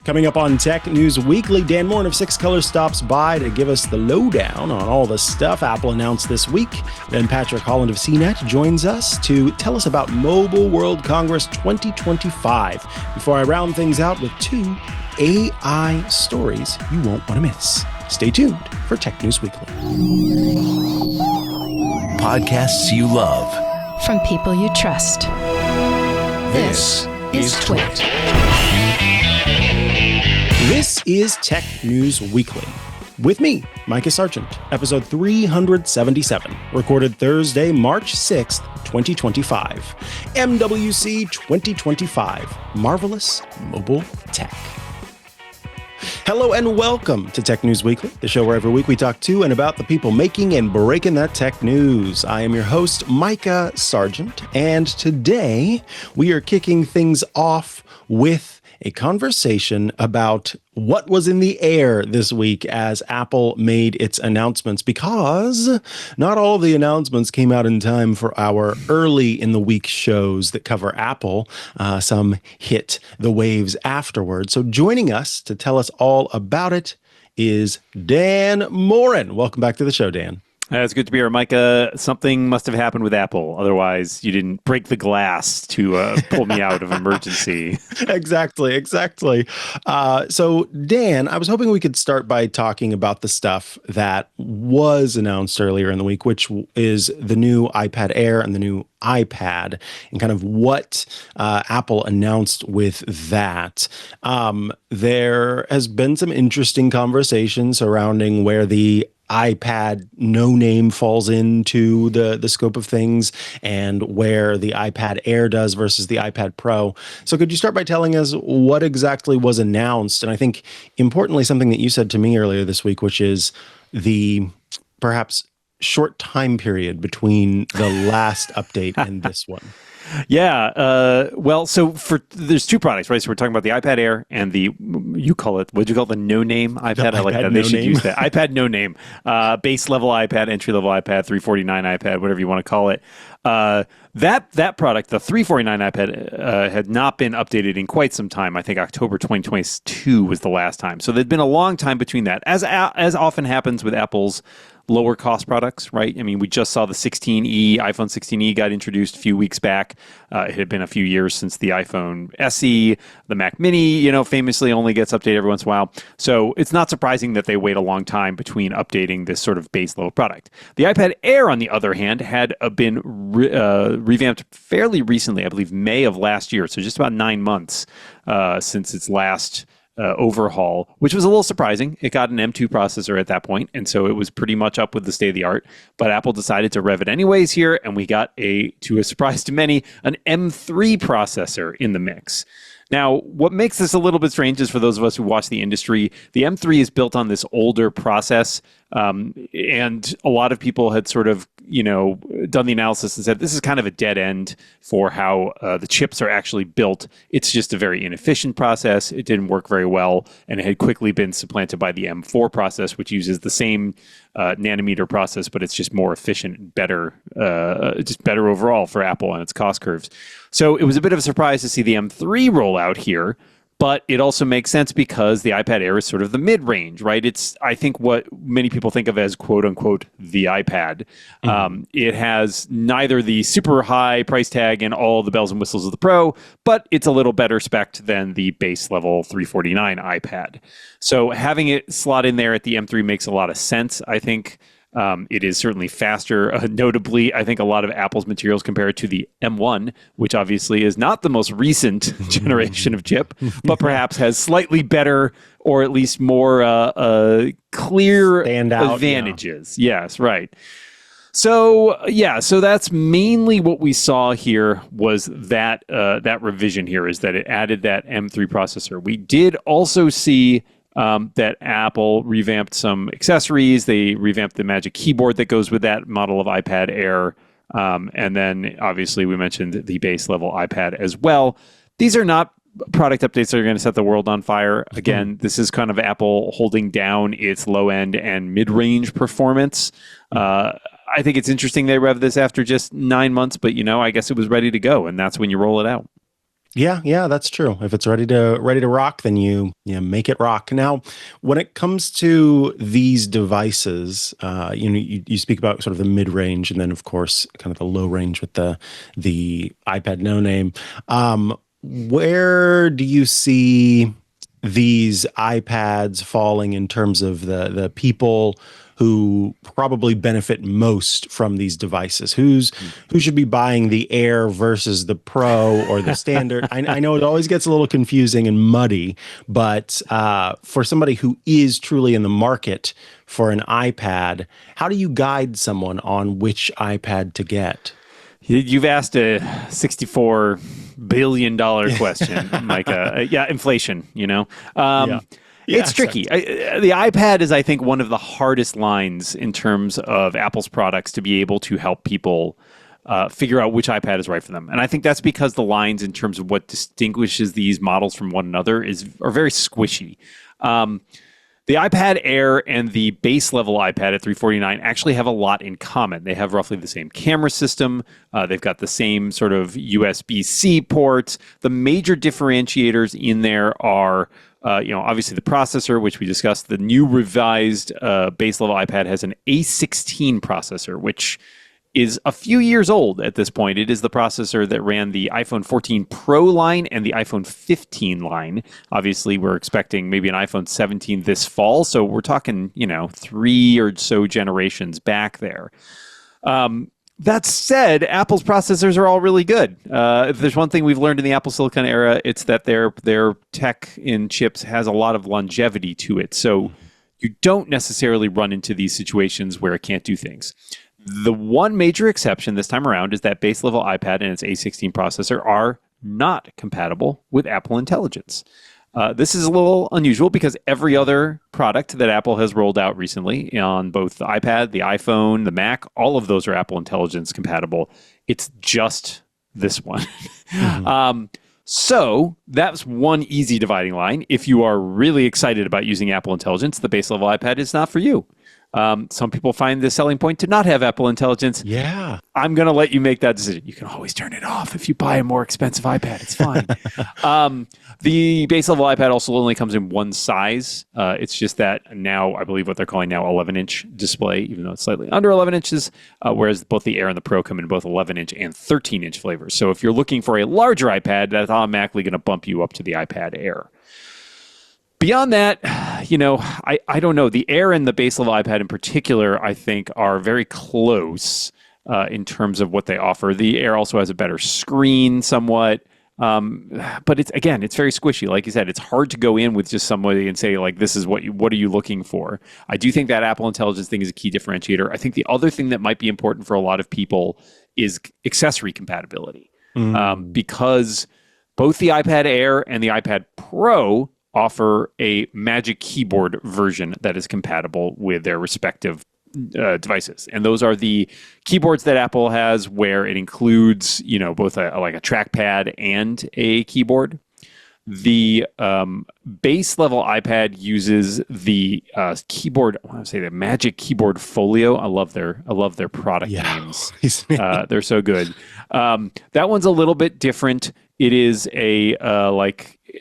Coming up on Tech News Weekly, Dan Moren of SixColors stops by to give us the lowdown on all the stuff Apple announced this week. Then Patrick Holland of CNET joins us to tell us about Mobile World Congress 2025. Before I round things out with two AI stories you won't want to miss. Stay tuned for Tech News Weekly. Podcasts you love. From people you trust. This is Twit. This is Tech News Weekly. With me, Mikah Sargent, episode 377, recorded Thursday, March 6th, 2025. MWC 2025, Marvelous Mobile Tech. Hello and welcome to Tech News Weekly, the show where every week we talk to and about the people making and breaking that tech news. I am your host, Mikah Sargent, and today we are kicking things off with a conversation about what was in the air this week as Apple made its announcements, because not all the announcements came out in time for our early in the week shows that cover Apple. Some hit the waves afterwards. So joining us to tell us all about it is Dan Moren. Welcome back to the show, Dan. It's good to be here, Micah. Something must have happened with Apple. Otherwise, you didn't break the glass to pull me out of emergency. Exactly. So, Dan, I was hoping we could start by talking about the stuff that was announced earlier in the week, which is the new iPad Air and the new iPad, and kind of what Apple announced with that. There has been some interesting conversation surrounding where the iPad no name falls into the scope of things and where the iPad Air does versus the iPad Pro. So could you start by telling us what exactly was announced? And I think importantly, something that you said to me earlier this week, which is the perhaps short time period between the last update and this one. Yeah. So there's two products, right? So we're talking about the iPad Air and the, what'd you call it? The no-name iPad? I like that. They should use that. iPad no-name. Base level iPad, entry-level iPad, 349 iPad, whatever you want to call it. That product, the 349 iPad, had not been updated in quite some time. I think October 2022 was the last time. So there'd been a long time between that, as often happens with Apple's lower cost products, right? I mean, we just saw the iPhone 16e got introduced a few weeks back. It had been a few years since the iPhone SE, the Mac Mini, famously only gets updated every once in a while. So it's not surprising that they wait a long time between updating this sort of base level product. The iPad Air, on the other hand, had been revamped fairly recently, I believe May of last year. So just about 9 months since its last overhaul, which was a little surprising. It got an M2 processor at that point, and so it was pretty much up with the state of the art. But Apple decided to rev it anyways here, and we got to a surprise to many, an M3 processor in the mix. Now, what makes this a little bit strange is for those of us who watch the industry, the M3 is built on this older process, and a lot of people had sort of, done the analysis and said this is kind of a dead end for how the chips are actually built. It's just a very inefficient process. It didn't work very well, and it had quickly been supplanted by the M4 process, which uses the same nanometer process, but it's just more efficient and better, just better overall for Apple and its cost curves. So it was a bit of a surprise to see the M3 roll out here. But it also makes sense because the iPad Air is sort of the mid-range, right? It's, I think, what many people think of as quote-unquote the iPad. Mm-hmm. It has neither the super high price tag and all the bells and whistles of the Pro, but it's a little better spec'd than the base level 349 iPad. So having it slot in there at the M3 makes a lot of sense, I think. It is certainly faster. Notably, I think a lot of Apple's materials compare it to the M1, which obviously is not the most recent generation of chip, but perhaps has slightly better or at least more clear advantages. Yeah. Yes, right. So that's mainly what we saw here was that revision here is that it added that M3 processor. We did also see that Apple revamped some accessories. They revamped the Magic Keyboard that goes with that model of iPad Air. And then obviously we mentioned the base level iPad as well. These are not product updates that are going to set the world on fire. Again, this is kind of Apple holding down its low end and mid-range performance. I think it's interesting they rev this after just 9 months, but I guess it was ready to go, and that's when you roll it out. Yeah, that's true. If it's ready to rock, then you make it rock. Now, when it comes to these devices, you speak about sort of the mid range, and then of course kind of the low range with the iPad no name. Where do you see these iPads falling in terms of the people who probably benefit most from these devices? Who should be buying the Air versus the Pro or the Standard? I know it always gets a little confusing and muddy, but for somebody who is truly in the market for an iPad, how do you guide someone on which iPad to get? You've asked a $64 billion question, Micah. Inflation, It's tricky. The iPad is, I think, one of the hardest lines in terms of Apple's products to be able to help people figure out which iPad is right for them. And I think that's because the lines in terms of what distinguishes these models from one another are very squishy. The iPad Air and the base level iPad at $349 actually have a lot in common. They have roughly the same camera system. They've got the same sort of USB-C ports. The major differentiators in there are, obviously the processor, which we discussed. The new revised base level iPad has an A16 processor, which is a few years old at this point. It is the processor that ran the iPhone 14 Pro line and the iPhone 15 line. Obviously, we're expecting maybe an iPhone 17 this fall, so we're talking, 3 or so generations back there. That said, Apple's processors are all really good. If there's one thing we've learned in the Apple Silicon era, it's that their tech in chips has a lot of longevity to it. So you don't necessarily run into these situations where it can't do things. The one major exception this time around is that base level iPad and its A16 processor are not compatible with Apple Intelligence. This is a little unusual because every other product that Apple has rolled out recently on both the iPad, the iPhone, the Mac, all of those are Apple Intelligence compatible. It's just this one. So that's one easy dividing line. If you are really excited about using Apple Intelligence, the base level iPad is not for you. Some people find the selling point to not have Apple Intelligence. Yeah. I'm going to let you make that decision. You can always turn it off if you buy a more expensive iPad. It's fine. The base level iPad also only comes in one size. It's just that now, I believe what they're calling now 11-inch display, even though it's slightly under 11 inches, whereas both the Air and the Pro come in both 11-inch and 13-inch flavors. So if you're looking for a larger iPad, that's automatically going to bump you up to the iPad Air. Beyond that, I don't know. The Air and the base level iPad in particular, I think, are very close in terms of what they offer. The Air also has a better screen somewhat. But it's very squishy. Like you said, it's hard to go in with just somebody and say, like, this is what are you looking for? I do think that Apple Intelligence thing is a key differentiator. I think the other thing that might be important for a lot of people is accessory compatibility. Because both the iPad Air and the iPad Pro offer a Magic Keyboard version that is compatible with their respective devices. And those are the keyboards that Apple has where it includes, both a trackpad and a keyboard. The base level iPad uses the keyboard. I want to say the Magic Keyboard Folio. I love their product names. They're so good. That one's a little bit different. It is a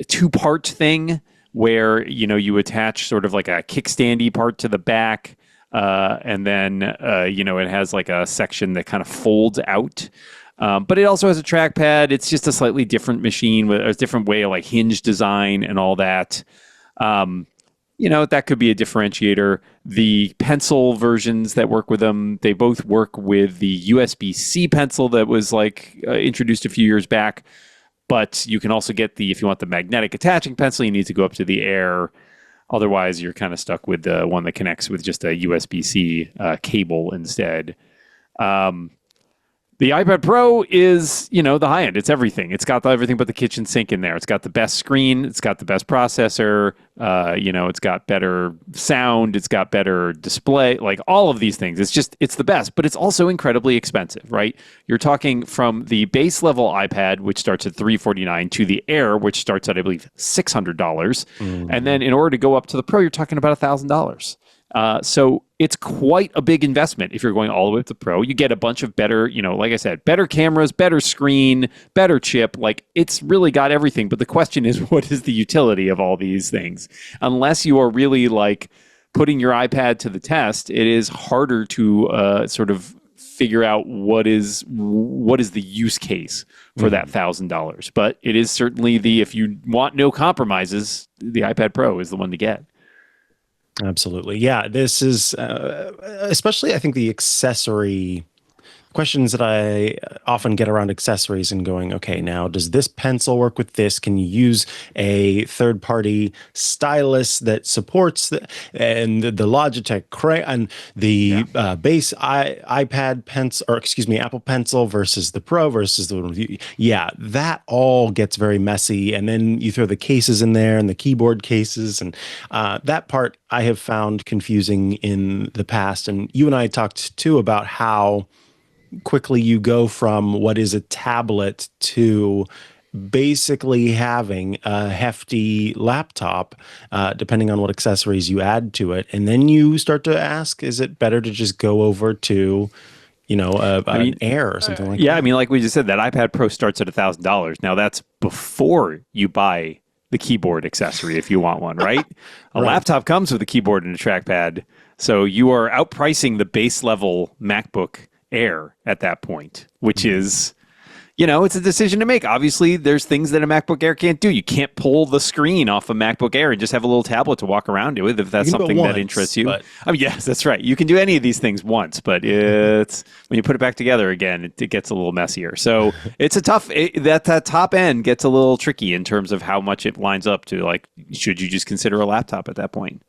two-part thing where you attach sort of like a kickstandy part to the back, and then it has like a section that kind of folds out. But it also has a trackpad. It's just a slightly different machine with a different way of like hinge design and all that. That could be a differentiator. The pencil versions that work with them, they both work with the USB-C pencil that was introduced a few years back. But you can also get if you want the magnetic attaching pencil, you need to go up to the Air. Otherwise, you're kind of stuck with the one that connects with just a USB-C cable instead. The iPad Pro is, the high end. It's everything. It's got everything but the kitchen sink in there. It's got the best screen. It's got the best processor. It's got better sound. It's got better display. Like all of these things. It's the best, but it's also incredibly expensive, right? You're talking from the base level iPad, which starts at $349, to the Air, which starts at, I believe, $600. And then in order to go up to the Pro, you're talking about $1,000. So it's quite a big investment if you're going all the way up to Pro. You get a bunch of better, like I said, better cameras, better screen, better chip. Like, it's really got everything. But the question is, what is the utility of all these things? Unless you are really like putting your iPad to the test, it is harder to sort of figure out what is the use case for that $1,000. But it is certainly if you want no compromises, the iPad Pro is the one to get. Absolutely. Yeah, this is especially, I think, the accessory questions that I often get around accessories and going, okay, now does this pencil work with this? Can you use a third-party stylus that supports and the Logitech and the base iPad pencil, or excuse me, Apple Pencil versus the Pro versus the one. Yeah, that all gets very messy. And then you throw the cases in there and the keyboard cases, and that part I have found confusing in the past. And you and I talked too about how quickly you go from what is a tablet to basically having a hefty laptop, depending on what accessories you add to it. And then you start to ask, is it better to just go over to, an Air or something like that? Yeah, I mean, like we just said, that iPad Pro starts at $1,000. Now, that's before you buy the keyboard accessory if you want one, right? A laptop comes with a keyboard and a trackpad. So you are outpricing the base level MacBook Air at that point, which is, it's a decision to make. Obviously, there's things that a MacBook Air can't do. You can't pull the screen off a MacBook Air and just have a little tablet to walk around with if that's something that interests you. I mean, yes, that's right. You can do any of these things once, but it's when you put it back together again, it gets a little messier. So it's a tough, that top end gets a little tricky in terms of how much it lines up to, like, should you just consider a laptop at that point?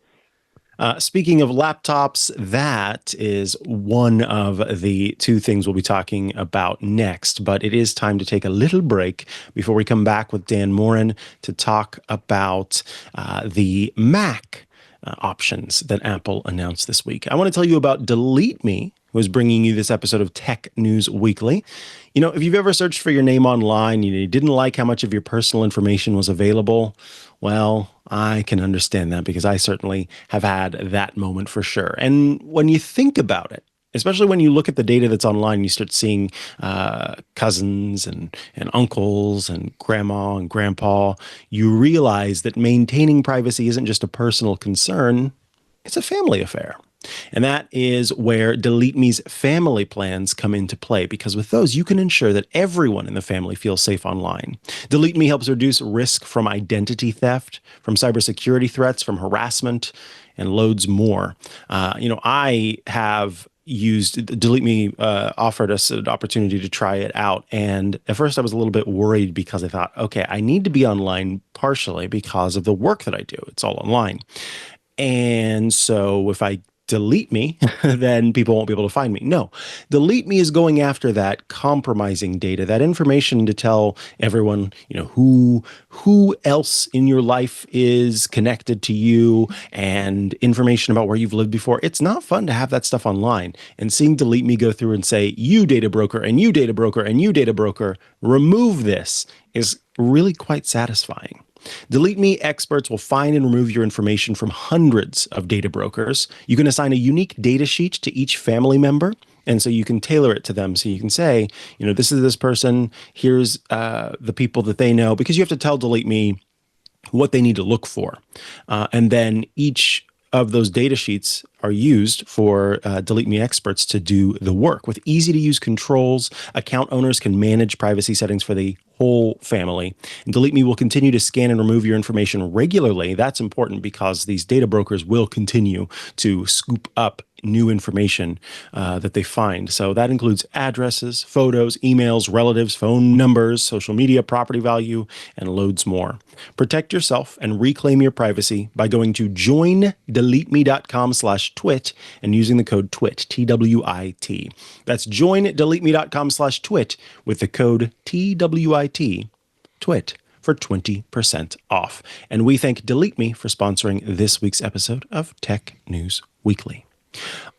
Speaking of laptops, that is one of the two things we'll be talking about next. But it is time to take a little break before we come back with Dan Moren to talk about the Mac options that Apple announced this week. I want to tell you about DeleteMe, who is bringing you this episode of Tech News Weekly. If you've ever searched for your name online, you didn't like how much of your personal information was available, well, I can understand that because I certainly have had that moment for sure. And when you think about it, especially when you look at the data that's online, you start seeing cousins and uncles and grandma and grandpa, you realize that maintaining privacy isn't just a personal concern, it's a family affair. And that is where DeleteMe's family plans come into play, because with those, you can ensure that everyone in the family feels safe online. DeleteMe helps reduce risk from identity theft, from cybersecurity threats, from harassment, and loads more. I have used DeleteMe, offered us an opportunity to try it out. And at first I was a little bit worried because I thought, okay, I need to be online partially because of the work that I do. It's all online. And so if I DeleteMe, then people won't be able to find me. No, DeleteMe is going after that compromising data, that information to tell everyone, who else in your life is connected to you, and information about where you've lived before. It's not fun to have that stuff online. And seeing DeleteMe go through and say, you data broker, and you data broker, and you data broker, remove this, is really quite satisfying. DeleteMe experts will find and remove your information from hundreds of data brokers. You can assign a unique data sheet to each family member, and so you can tailor it to them. So you can say, this is this person, here's the people that they know, because you have to tell DeleteMe what they need to look for. And then each of those data sheets are used for DeleteMe experts to do the work. With easy-to-use controls, account owners can manage privacy settings for the whole family. And DeleteMe will continue to scan and remove your information regularly. That's important because these data brokers will continue to scoop up new information that they find. So that includes addresses, photos, emails, relatives, phone numbers, social media, property value, and loads more. Protect yourself and reclaim your privacy by going to joindeleteme.com/twit and using the code TWIT, TWIT. That's joindeleteme.com/twit with the code TWIT, TWIT, for 20% off. And we thank DeleteMe for sponsoring this week's episode of Tech News Weekly.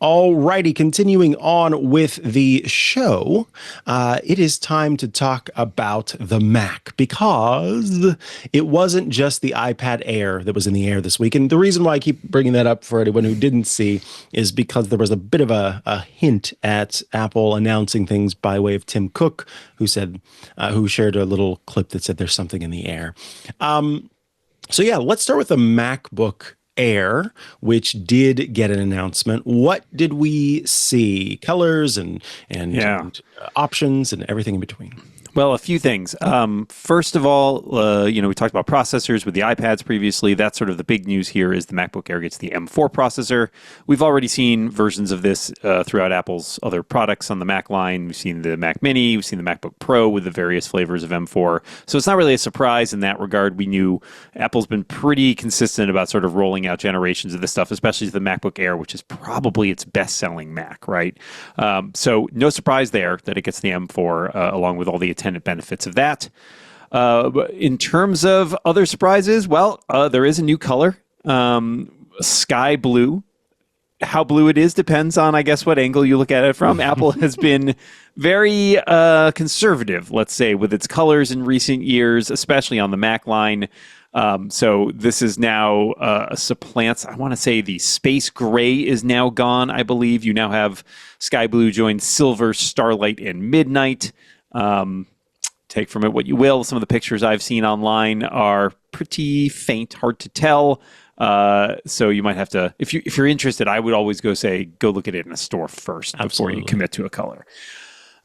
Alrighty, continuing on with the show, it is time to talk about the Mac, because it wasn't just the iPad Air that was in the air this week. And the reason why I keep bringing that up for anyone who didn't see is because there was a bit of a hint at Apple announcing things by way of Tim Cook, who shared a little clip that said there's something in the air. So yeah, let's start with the MacBook Air, which did get an announcement. What did we see? Colors and options and everything in between. Well, a few things. First of all, we talked about processors with the iPads previously. That's sort of the big news here is the MacBook Air gets the M4 processor. We've already seen versions of this throughout Apple's other products on the Mac line. We've seen the Mac Mini. We've seen the MacBook Pro with the various flavors of M4. So it's not really a surprise in that regard. We knew Apple's been pretty consistent about sort of rolling out generations of this stuff, especially the MacBook Air, which is probably its best-selling Mac, right? So no surprise there that it gets the M4 along with all the attendant benefits of that. In terms of other surprises, well, there is a new color, sky blue. How blue it is depends on, I guess, what angle you look at it from. Apple has been very conservative, let's say, with its colors in recent years, especially on the Mac line. So this is now supplants, I want to say the space gray is now gone, I believe. You now have sky blue join silver, starlight, and midnight. Take from it what you will. Some of the pictures I've seen online are pretty faint, hard to tell. So you might have to, if you're interested, I would always go look at it in a store first before you commit to a color.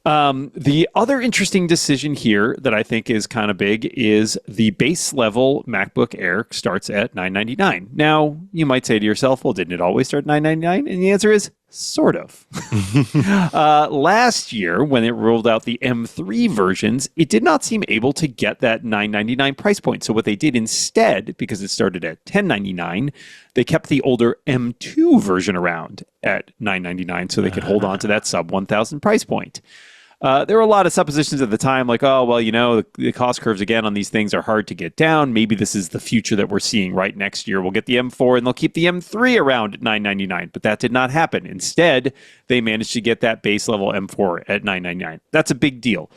The other interesting decision here that I think is kind of big is the base level MacBook Air starts at $999. Now, you might say to yourself, well, didn't it always start at $999? And the answer is sort of. Last year, when it rolled out the M3 versions, it did not seem able to get that $999 price point. So what they did instead, because it started at $1099, they kept the older M2 version around at $999 so they could hold on to that sub $1,000 price point. There were a lot of suppositions at the time, like, oh, well, the cost curves, again, on these things are hard to get down. Maybe this is the future that we're seeing right next year. We'll get the M4 and they'll keep the M3 around at $999. But that did not happen. Instead, they managed to get that base level M4 at $999. That's a big deal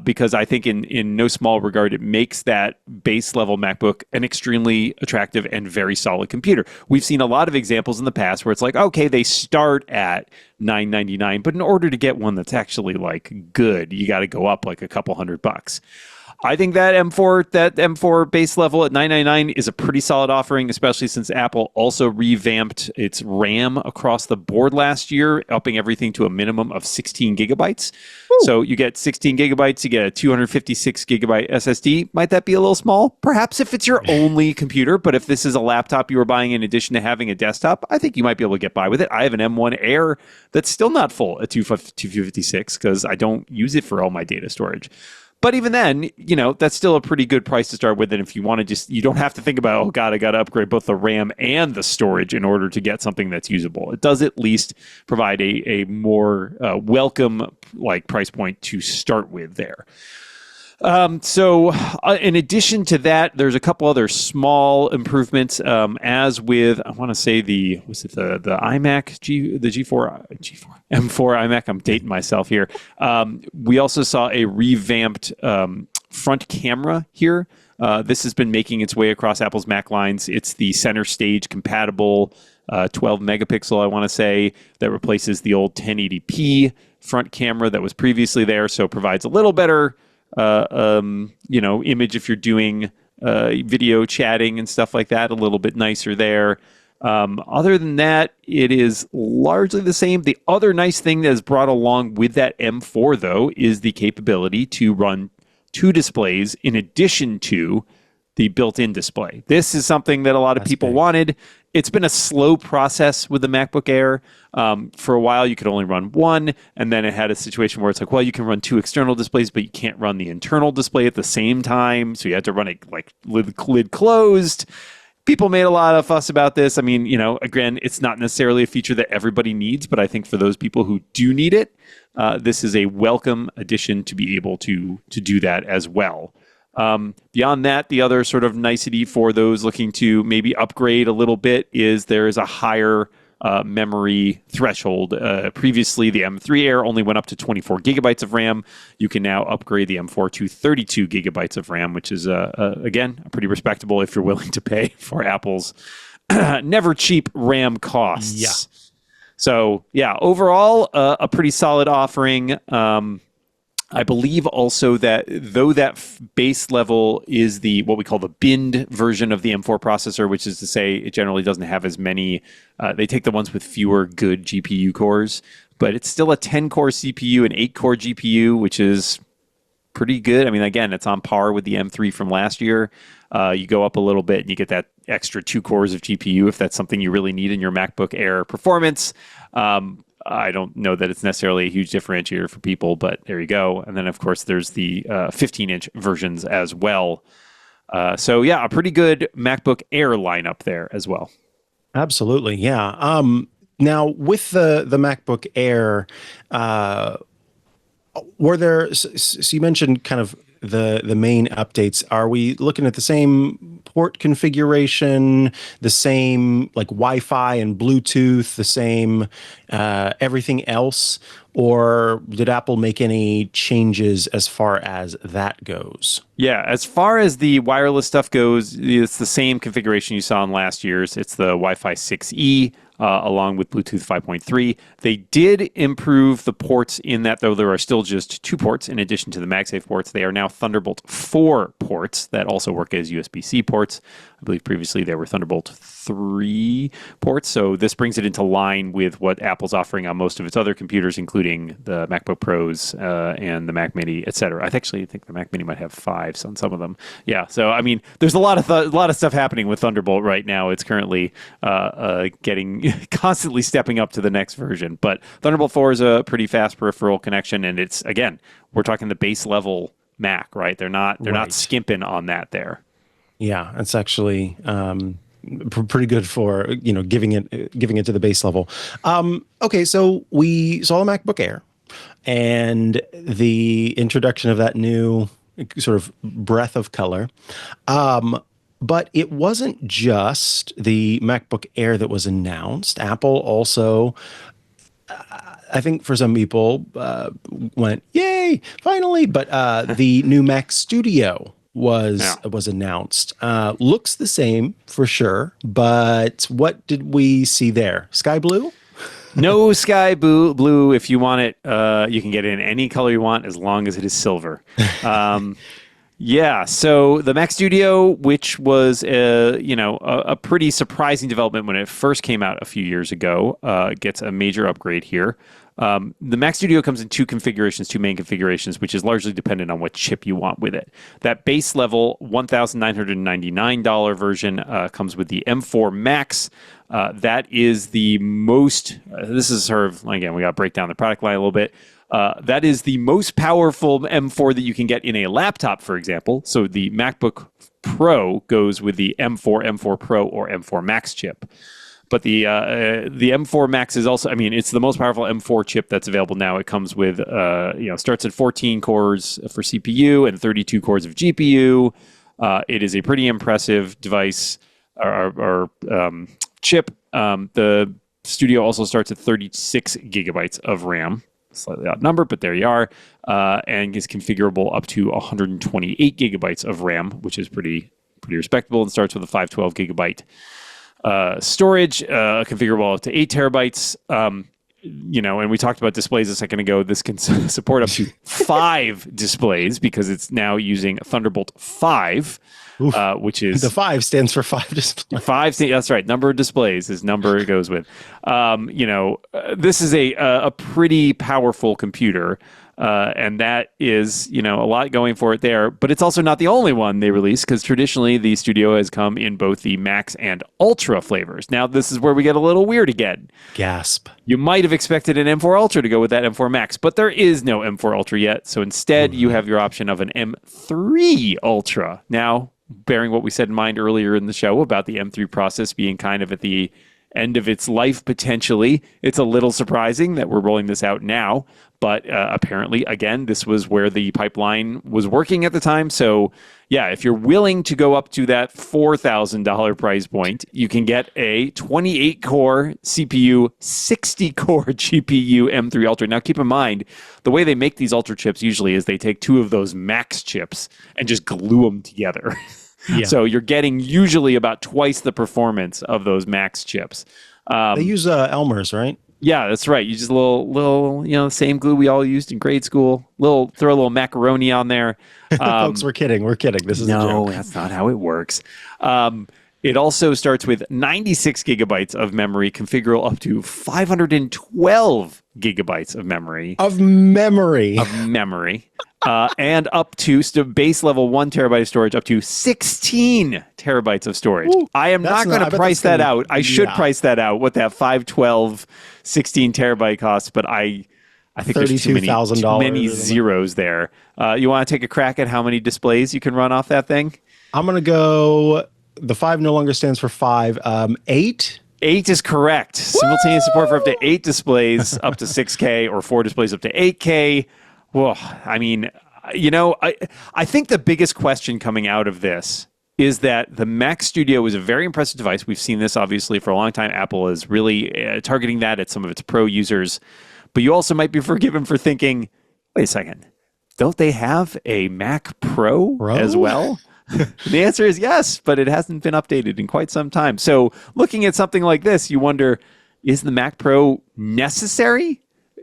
because I think in no small regard, it makes that base level MacBook an extremely attractive and very solid computer. We've seen a lot of examples in the past where it's like, okay, they start at $999, but in order to get one that's actually like good, you got to go up like a couple $100. I think that M4 base level at $999 is a pretty solid offering, especially since Apple also revamped its RAM across the board last year, upping everything to a minimum of 16 gigabytes. Woo. So you get 16 gigabytes, you get a 256 gigabyte SSD. Might that be a little small? Perhaps if it's your only computer, but if this is a laptop you were buying in addition to having a desktop, I think you might be able to get by with it. I have an M1 Air that's still not full at 256 because I don't use it for all my data storage. But even then, that's still a pretty good price to start with. And if you want to you don't have to think about, oh God, I got to upgrade both the RAM and the storage in order to get something that's usable. It does at least provide a more welcome price point to start with there. So in addition to that, there's a couple other small improvements, as with, I want to say the iMac, the G4 M4 iMac. I'm dating myself here. We also saw a revamped, front camera here. This has been making its way across Apple's Mac lines. It's the center stage compatible, 12 megapixel, I want to say, that replaces the old 1080p front camera that was previously there. So it provides a little better image if you're doing video chatting and stuff like that, a little bit nicer there. Other than that, it is largely the same. The other nice thing that is brought along with that M4, though, is the capability to run two displays in addition to the built-in display. This is something that a lot of people wanted. It's been a slow process with the MacBook Air. For a while, you could only run one, and then it had a situation where it's like, well, you can run two external displays, but you can't run the internal display at the same time, so you had to run it lid closed. People made a lot of fuss about this. I mean, again, it's not necessarily a feature that everybody needs, but I think for those people who do need it, this is a welcome addition to be able to do that as well. Beyond that, the other sort of nicety for those looking to maybe upgrade a little bit is there is a higher memory threshold. Previously, the M3 Air only went up to 24 gigabytes of RAM. You can now upgrade the M4 to 32 gigabytes of RAM, which is, again, pretty respectable if you're willing to pay for Apple's never cheap RAM costs. Yeah. So, yeah, overall, a pretty solid offering. I believe also that though that base level is the what we call the binned version of the M4 processor, which is to say it generally doesn't have as many, they take the ones with fewer good GPU cores, but it's still a 10-core CPU and 8-core GPU, which is pretty good. I mean, again, it's on par with the M3 from last year. You go up a little bit and you get that extra 2 cores of GPU if that's something you really need in your MacBook Air performance. I don't know that it's necessarily a huge differentiator for people, but there you go. And then, of course, there's the 15-inch versions as well. So, yeah, a pretty good MacBook Air lineup there as well. Absolutely, yeah. Now, with the MacBook Air, were there? So you mentioned kind of the main updates. Are we looking at the same port configuration, the same like Wi-Fi and Bluetooth, the same everything else, or did Apple make any changes as far as that goes? Yeah, as far as the wireless stuff goes, it's the same configuration you saw in last year's. It's the Wi-Fi 6E. Along with Bluetooth 5.3. They did improve the ports in that, though there are still just 2 ports in addition to the MagSafe ports. They are now Thunderbolt 4 ports that also work as USB-C ports. I believe previously they were Thunderbolt 3 ports, so this brings it into line with what Apple's offering on most of its other computers, including the MacBook Pros and the Mac Mini, etc. I actually think the Mac Mini might have 5s on some of them. Yeah, so I mean, there's a lot of stuff happening with Thunderbolt right now. It's currently getting constantly stepping up to the next version. But Thunderbolt 4 is a pretty fast peripheral connection, and it's, again, we're talking the base level Mac, right? They're not skimping on that there. Yeah, it's actually pretty good for giving it to the base level. Okay, so we saw a MacBook Air and the introduction of that new sort of breath of color. But it wasn't just the MacBook Air that was announced. Apple also, I think for some people, went, yay, finally. But the new Mac Studio was announced. Looks the same for sure. But what did we see there? Sky blue? No sky blue. If you want it, you can get it in any color you want as long as it is silver. Yeah, so the Mac Studio, which was a pretty surprising development when it first came out a few years ago, gets a major upgrade here. The Mac Studio comes in two main configurations, which is largely dependent on what chip you want with it. That base level $1,999 version comes with the M4 Max. That is the most, this is sort of, again, we got to break down the product line a little bit. That is the most powerful M4 that you can get in a laptop, for example. So the MacBook Pro goes with the M4, M4 Pro, or M4 Max chip. But the M4 Max is also, I mean, it's the most powerful M4 chip that's available now. It comes with, starts at 14 cores for CPU and 32 cores of GPU. It is a pretty impressive device or chip. The Studio also starts at 36 gigabytes of RAM. Slightly odd number, but there you are, and is configurable up to 128 gigabytes of RAM, which is pretty respectable, and starts with a 512 gigabyte storage, configurable up to 8 terabytes. And we talked about displays a second ago. This can support up to 5 displays because it's now using Thunderbolt 5. Which is the 5 stands for 5 displays. 5, that's right. Number of displays is number it goes with. This is a pretty powerful computer, and that is a lot going for it there. But it's also not the only one they released, because traditionally the Studio has come in both the Max and Ultra flavors. Now this is where we get a little weird again. Gasp! You might have expected an M4 Ultra to go with that M4 Max, but there is no M4 Ultra yet. So instead, you have your option of an M3 Ultra. Now, bearing what we said in mind earlier in the show about the M3 process being kind of at the end of its life potentially. It's a little surprising that we're rolling this out now, but apparently, again, this was where the pipeline was working at the time. So yeah, if you're willing to go up to that $4,000 price point, you can get a 28-core CPU, 60-core GPU M3 Ultra. Now, keep in mind, the way they make these Ultra chips usually is they take two of those Max chips and just glue them together. Yeah. So you're getting usually about twice the performance of those Max chips. They use Elmer's, right? Yeah, that's right. You just a little, same glue we all used in grade school. Throw a little macaroni on there. Folks, we're kidding. We're kidding. This is a joke. No, that's not how it works. It also starts with 96 gigabytes of memory, configurable up to 512 gigabytes of memory. Of memory. And up to base level 1 terabyte of storage, up to 16 terabytes of storage. Ooh, I am not going to price that out. I should price that out, what that 512, 16 terabyte costs, but I think there's too many zeros there. You want to take a crack at how many displays you can run off that thing? I'm going to go, the 5 no longer stands for 5, 8? 8 is correct. Woo! Simultaneous support for up to 8 displays, up to 6K, or 4 displays up to 8K. Well, I mean, I think the biggest question coming out of this is that the Mac Studio is a very impressive device. We've seen this, obviously, for a long time. Apple is really targeting that at some of its pro users. But you also might be forgiven for thinking, wait a second, don't they have a Mac Pro as well? The answer is yes, but it hasn't been updated in quite some time. So looking at something like this, you wonder, is the Mac Pro necessary?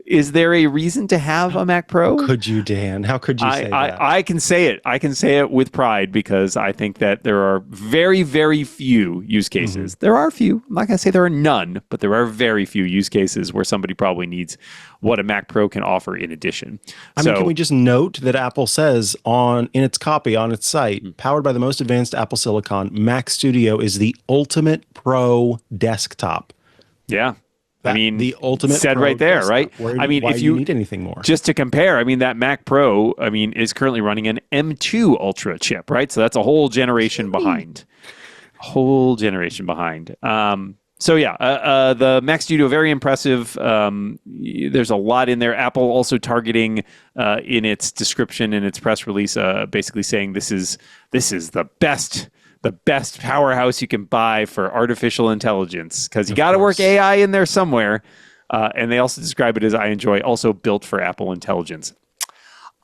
Is there a reason to have a Mac Pro? Could you, Dan? How could you say that? I can say it. I can say it with pride because I think that there are very, very few use cases. Mm-hmm. There are few. I'm not going to say there are none, but there are very few use cases where somebody probably needs what a Mac Pro can offer in addition. I mean, can we just note that Apple says in its copy on its site, powered by the most advanced Apple Silicon, Mac Studio is the ultimate pro desktop. Yeah. The ultimate said Pro right there, desktop. right? Why if you need anything more, just to compare, that Mac Pro, is currently running an M2 Ultra chip, right? So that's a whole generation behind. So yeah, the Mac Studio, very impressive. There's a lot in there. Apple also targeting in its description in its press release, basically saying this is the best powerhouse you can buy for artificial intelligence, because you got to work AI in there somewhere. And they also describe it as, I enjoy, also built for Apple Intelligence.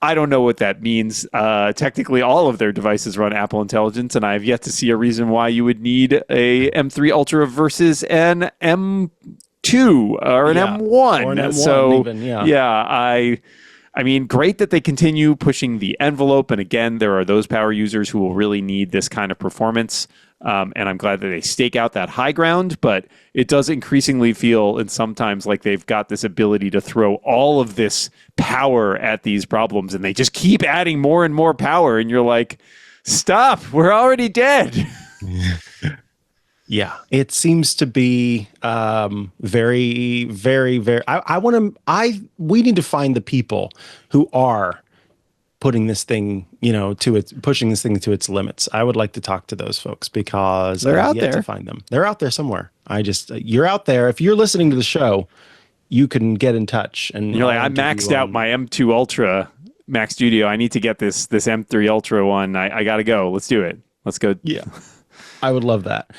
I don't know what that means. Technically, all of their devices run Apple Intelligence, and I have yet to see a reason why you would need a M3 Ultra versus an M2 or an M1. Or an M1 even, great that they continue pushing the envelope. And again, there are those power users who will really need this kind of performance. And I'm glad that they stake out that high ground, but it does increasingly feel, and sometimes, like they've got this ability to throw all of this power at these problems, and they just keep adding more and more power. And you're like, stop, we're already dead. Yeah, it seems to be very, very, very. We need to find the people who are putting this thing, pushing this thing to its limits. I would like to talk to those folks because they're out there. To find them, they're out there somewhere. You're out there. If you're listening to the show, you can get in touch. And you're like, I maxed out my M2 Ultra Mac Studio. I need to get this M3 Ultra one. I got to go. Let's do it. Let's go. Yeah. I would love that.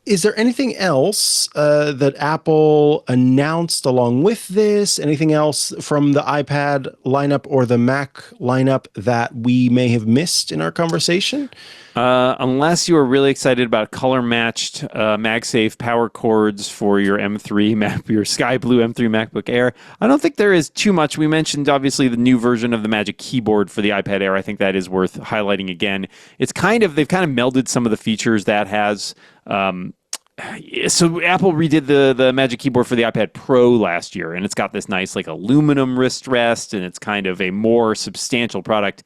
Is there anything else that Apple announced along with this? Anything else from the iPad lineup or the Mac lineup that we may have missed in our conversation? Unless you are really excited about color-matched MagSafe power cords for your M3 your Sky Blue M3 MacBook Air, I don't think there is too much. We mentioned, obviously, the new version of the Magic Keyboard for the iPad Air. I think that is worth highlighting again. They've kind of melded some of the features that has. So Apple redid the Magic Keyboard for the iPad Pro last year, and it's got this nice aluminum wrist rest, and it's kind of a more substantial product.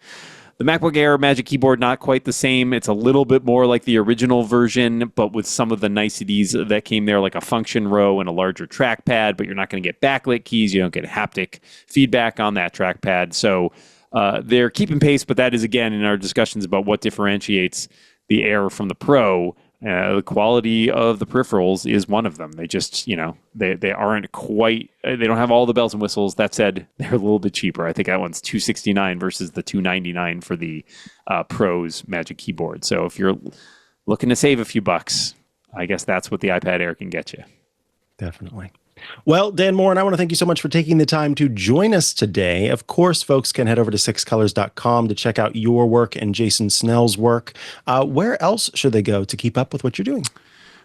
The MacBook Air Magic Keyboard, not quite the same. It's a little bit more like the original version, but with some of the niceties that came there, like a function row and a larger trackpad, but you're not going to get backlit keys. You don't get haptic feedback on that trackpad. So they're keeping pace, but that is, again, in our discussions about what differentiates the Air from the Pro. The quality of the peripherals is one of them. They just, they aren't quite, they don't have all the bells and whistles. That said, they're a little bit cheaper. I think that one's $269 versus the $299 for the Pro's Magic Keyboard. So if you're looking to save a few bucks, I guess that's what the iPad Air can get you. Definitely. Well, Dan Moren, I want to thank you so much for taking the time to join us today. Of course, folks can head over to sixcolors.com to check out your work and Jason Snell's work. Where else should they go to keep up with what you're doing?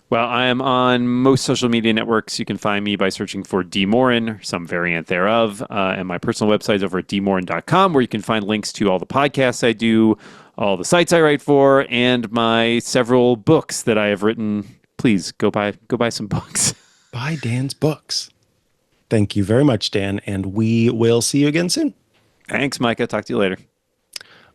Well, I am on most social media networks. You can find me by searching for D. Moren, or some variant thereof. And my personal website is over at dmoren.com, where you can find links to all the podcasts I do, all the sites I write for, and my several books that I have written. Please go buy some books. Buy Dan's books. Thank you very much, Dan, and we will see you again soon. Thanks, Micah. Talk to you later.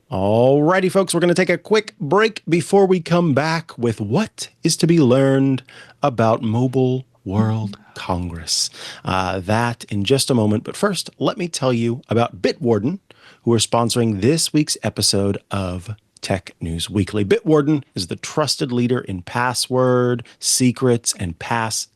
All righty, folks, we're going to take a quick break before we come back with what is to be learned about Mobile World Congress. That in just a moment. But first, let me tell you about Bitwarden, who are sponsoring this week's episode of Tech News Weekly. Bitwarden is the trusted leader in password, secrets, and passkey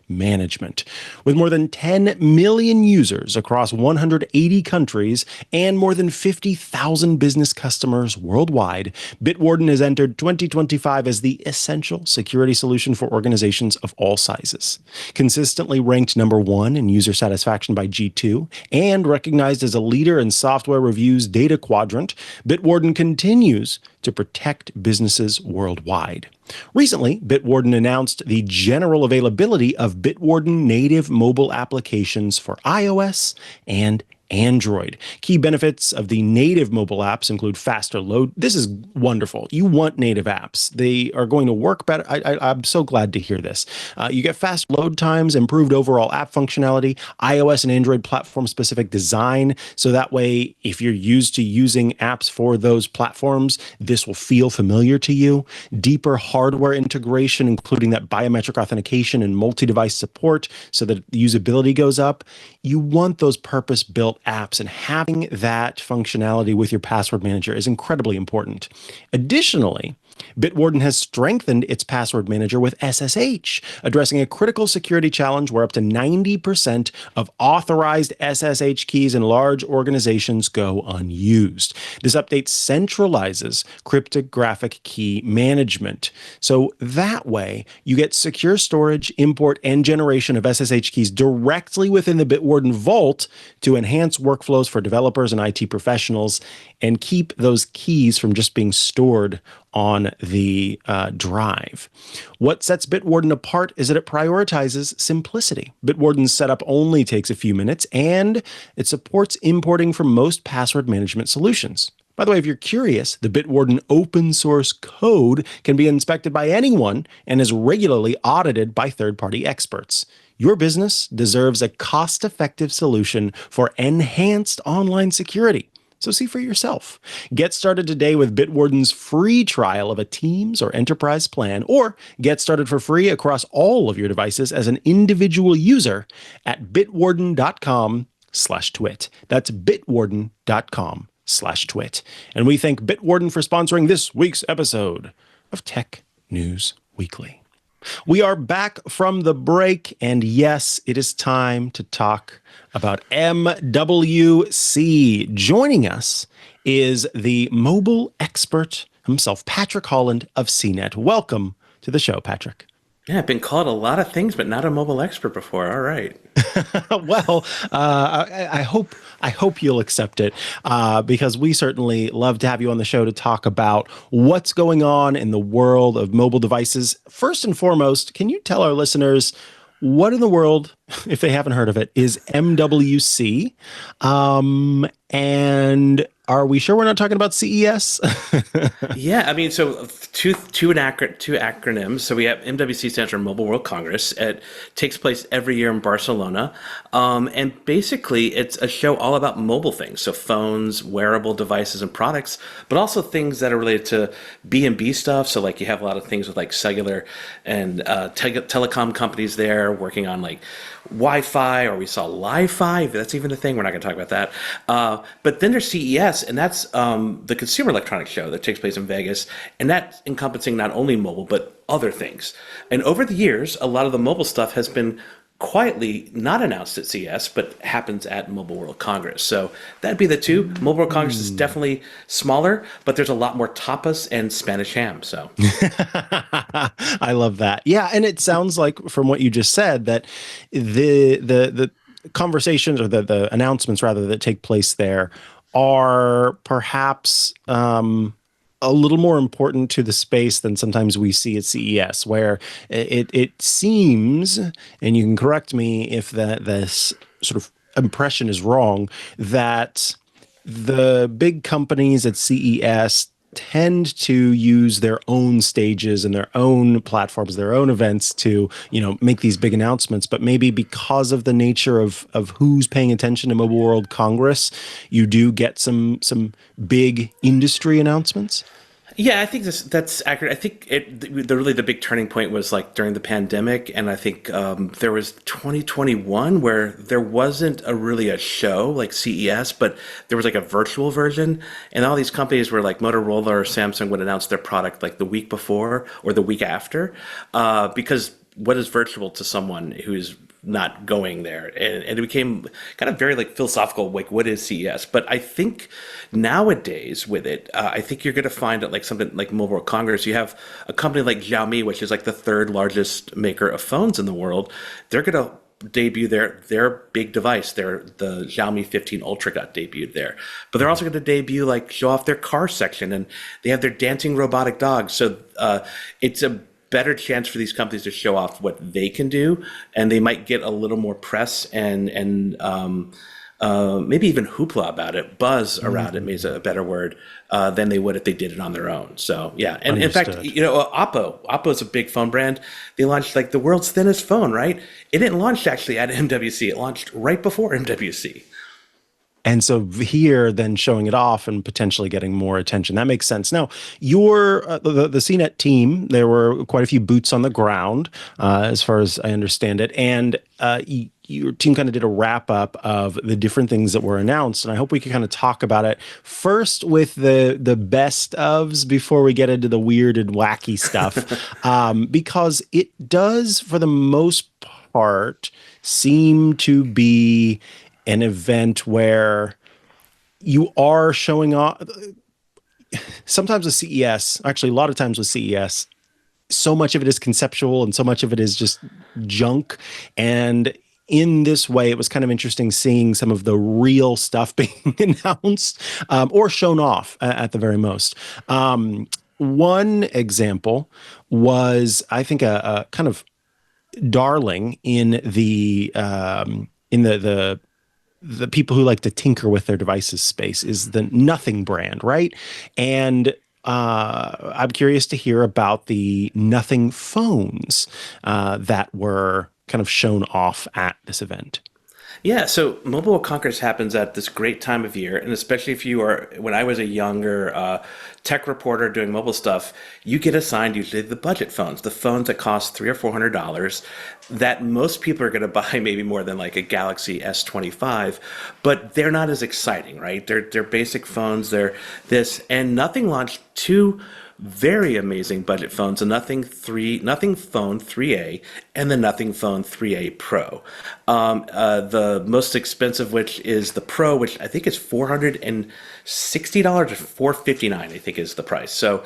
management. With more than 10 million users across 180 countries and more than 50,000 business customers worldwide, Bitwarden has entered 2025 as the essential security solution for organizations of all sizes. Consistently ranked number 1 in user satisfaction by G2 and recognized as a leader in Software Review's data quadrant, Bitwarden continues to protect businesses worldwide. Recently, Bitwarden announced the general availability of Bitwarden native mobile applications for iOS and Android. Key benefits of the native mobile apps include faster load. This is wonderful. You want native apps. They are going to work better. I'm so glad to hear this. You get fast load times, improved overall app functionality, iOS and Android platform-specific design, so that way, if you're used to using apps for those platforms, this will feel familiar to you. Deeper hardware integration, including that biometric authentication and multi-device support, so that the usability goes up. You want those purpose-built apps, and having that functionality with your password manager is incredibly important. Additionally, Bitwarden has strengthened its password manager with SSH, addressing a critical security challenge where up to 90% of authorized SSH keys in large organizations go unused. This update centralizes cryptographic key management. So that way, you get secure storage, import, and generation of SSH keys directly within the Bitwarden vault to enhance workflows for developers and IT professionals and keep those keys from just being stored on the drive. What sets Bitwarden apart is that it prioritizes simplicity. Bitwarden's setup only takes a few minutes, and it supports importing from most password management solutions. By the way, if you're curious, the Bitwarden open source code can be inspected by anyone and is regularly audited by third-party experts. Your business deserves a cost-effective solution for enhanced online security. So see for yourself. Get started today with Bitwarden's free trial of a Teams or Enterprise plan, or get started for free across all of your devices as an individual user at bitwarden.com/twit. That's bitwarden.com/twit. And we thank Bitwarden for sponsoring this week's episode of Tech News Weekly. We are back from the break, and yes, it is time to talk about MWC. Joining us is the mobile expert himself, Patrick Holland of CNET. Welcome to the show, Patrick. Yeah, I've been called a lot of things, but not a mobile expert before. All right. Well, I hope you'll accept it because we certainly love to have you on the show to talk about what's going on in the world of mobile devices. First and foremost, can you tell our listeners what in the world, if they haven't heard of it, is MWC? And are we sure we're not talking about CES? Yeah, I mean, so two acronyms. So we have MWC stands for Mobile World Congress. It takes place every year in Barcelona. And basically, it's a show all about mobile things. So phones, wearable devices, and products, but also things that are related to B2B stuff. So like you have a lot of things with like cellular and telecom companies there working on like Wi-Fi, or we saw Li-Fi. That's even a thing. We're not going to talk about that. But then there's CES, and that's the Consumer Electronics Show that takes place in Vegas, and that's encompassing not only mobile, but other things. And over the years, a lot of the mobile stuff has been quietly not announced at CES, but happens at Mobile World Congress. So that'd be the two. Mobile World Congress is definitely smaller, but there's a lot more tapas and Spanish ham. So I love that. Yeah, and it sounds like from what you just said that the conversations or the announcements rather that take place there are perhaps a little more important to the space than sometimes we see at CES, where it seems, and you can correct me if this sort of impression is wrong, that the big companies at CES tend to use their own stages and their own platforms, their own events to, make these big announcements. But maybe because of the nature of who's paying attention to Mobile World Congress, you do get some big industry announcements. Yeah, I think that's accurate. I think the big turning point was like during the pandemic, and I think there was 2021 where there wasn't really a show like CES, but there was like a virtual version, and all these companies were like Motorola or Samsung would announce their product like the week before or the week after, because what is virtual to someone who's not going there, and it became kind of very like philosophical, like what is CES? But I think nowadays with it, I think you're going to find at like something like Mobile World Congress, you have a company like Xiaomi, which is like the third largest maker of phones in the world. They're going to debut their big device. The Xiaomi 15 Ultra got debuted there, but they're also going to debut like show off their car section, and they have their dancing robotic dogs. So it's a better chance for these companies to show off what they can do, and they might get a little more press and maybe even hoopla about it, buzz around it, maybe is a better word, than they would if they did it on their own. So yeah, and Understood. in fact, Oppo is a big phone brand. They launched like the world's thinnest phone, right? It didn't launch actually at MWC. It launched right before MWC. And so here, then showing it off and potentially getting more attention. That makes sense. Now, your the CNET team, there were quite a few boots on the ground, as far as I understand it. And your team kind of did a wrap up of the different things that were announced. And I hope we can kind of talk about it first with the best ofs before we get into the weird and wacky stuff, because it does, for the most part, seem to be an event where you are showing off. Sometimes with CES, actually a lot of times with CES, so much of it is conceptual and so much of it is just junk. And in this way, it was kind of interesting seeing some of the real stuff being announced or shown off at the very most. One example was, I think, a kind of darling in the people who like to tinker with their devices space is the Nothing brand, right? And I'm curious to hear about the Nothing phones that were kind of shown off at this event. Yeah, so Mobile World Congress happens at this great time of year, and especially if you are, when I was a younger tech reporter doing mobile stuff, you get assigned usually the budget phones, the phones that cost $300 or $400 that most people are going to buy maybe more than like a Galaxy S25, but they're not as exciting, right? They're basic phones, they're this, and Nothing launched two very amazing budget phones, the Nothing Phone 3A and the Nothing Phone 3A Pro. The most expensive, which is the Pro, which I think is $460 or $459, I think is the price. So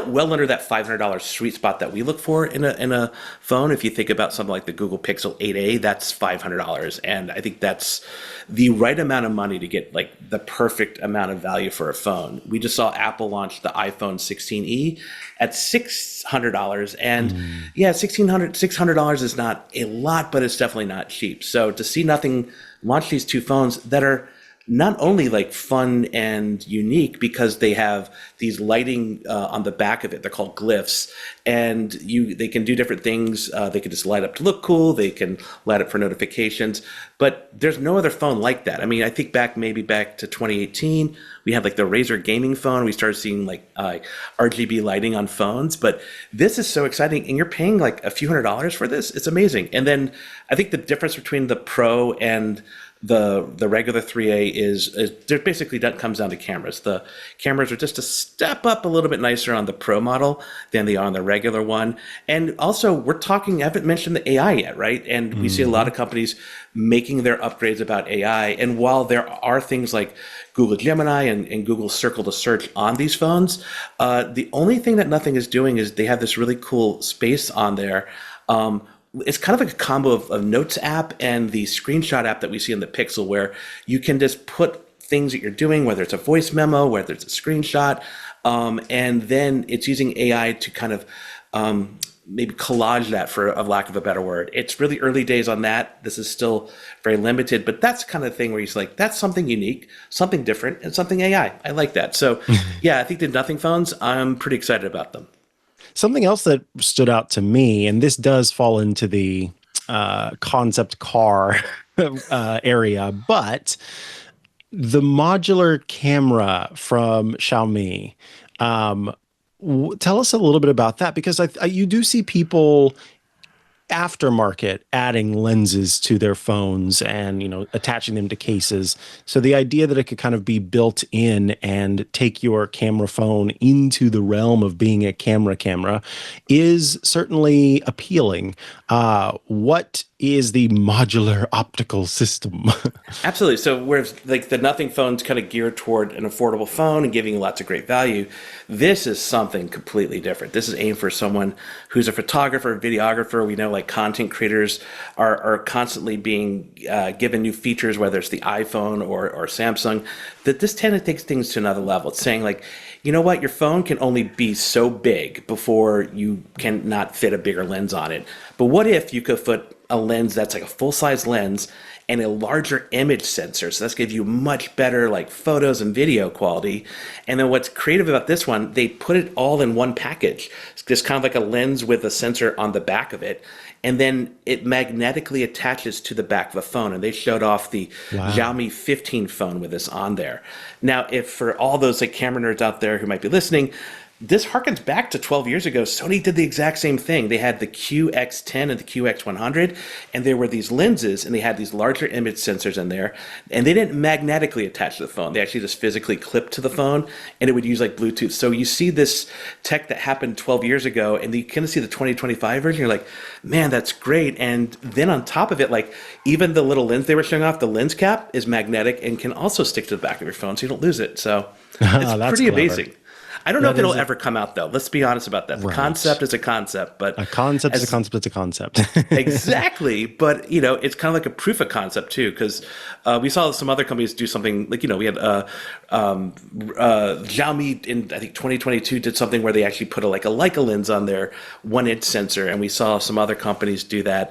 well under that $500 sweet spot that we look for in a phone. If you think about something like the Google Pixel 8a, that's $500, and I think that's the right amount of money to get like the perfect amount of value for a phone. We just saw Apple launch the iPhone 16e at $600, and yeah, $600 is not a lot, but it's definitely not cheap. So to see Nothing launch these two phones that are not only like fun and unique because they have these lighting on the back of it, they're called glyphs, and they can do different things. They can just light up to look cool. They can light up for notifications, but there's no other phone like that. I mean, I think back to 2018, we had like the Razer gaming phone. We started seeing like RGB lighting on phones, but this is so exciting, and you're paying like a few $100s for this. It's amazing. And then I think the difference between the Pro and The regular 3A is there basically that comes down to cameras. The cameras are just a step up a little bit nicer on the Pro model than they are on the regular one. And also, I haven't mentioned the AI yet, right? And we see a lot of companies making their upgrades about AI. And while there are things like Google Gemini and Google Circle to search on these phones, the only thing that nothing is doing is they have this really cool space on there. It's kind of like a combo of Notes app and the screenshot app that we see in the Pixel, where you can just put things that you're doing, whether it's a voice memo, whether it's a screenshot, and then it's using AI to kind of maybe collage that, for a lack of a better word. It's really early days on that. This is still very limited, but that's the kind of thing where he's like, that's something unique, something different, and something AI. I like that. So yeah, I think the Nothing phones, I'm pretty excited about them. Something else that stood out to me, and this does fall into the concept car area, but the modular camera from Xiaomi. Tell us a little bit about that, because you do see people aftermarket adding lenses to their phones and, attaching them to cases. So the idea that it could kind of be built in and take your camera phone into the realm of being a camera is certainly appealing. What is the modular optical system? Absolutely. So whereas like the Nothing phone's kind of geared toward an affordable phone and giving you lots of great value, this is something completely different. This is aimed for someone who's a photographer, videographer. We know like content creators are constantly being given new features, whether it's the iPhone or Samsung, that this tend to takes things to another level. It's saying like, you know what, your phone can only be so big before you can not fit a bigger lens on it. But what if you could put a lens that's like a full-size lens and a larger image sensor? So that's give you much better like photos and video quality. And then what's creative about this one, they put it all in one package. It's just kind of like a lens with a sensor on the back of it. And then it magnetically attaches to the back of the phone. And they showed off the Xiaomi 15 phone with this on there. Now, if for all those like camera nerds out there who might be listening, this harkens back to 12 years ago. Sony did the exact same thing. They had the QX10 and the QX100, and there were these lenses, and they had these larger image sensors in there, and they didn't magnetically attach to the phone. They actually just physically clipped to the phone, and it would use like Bluetooth. So you see this tech that happened 12 years ago, and you kind of see the 2025 version. You're like, man, that's great. And then on top of it, like even the little lens they were showing off, the lens cap is magnetic and can also stick to the back of your phone, so you don't lose it. So it's pretty amazing. I don't know if it'll ever come out, though. Let's be honest about that. The concept is a concept, but a concept is a concept. It's a concept. Exactly. But, it's kind of like a proof of concept, too, because we saw some other companies do something like, we had Xiaomi in, I think, 2022 did something where they actually put a Leica lens on their 1-inch sensor. And we saw some other companies do that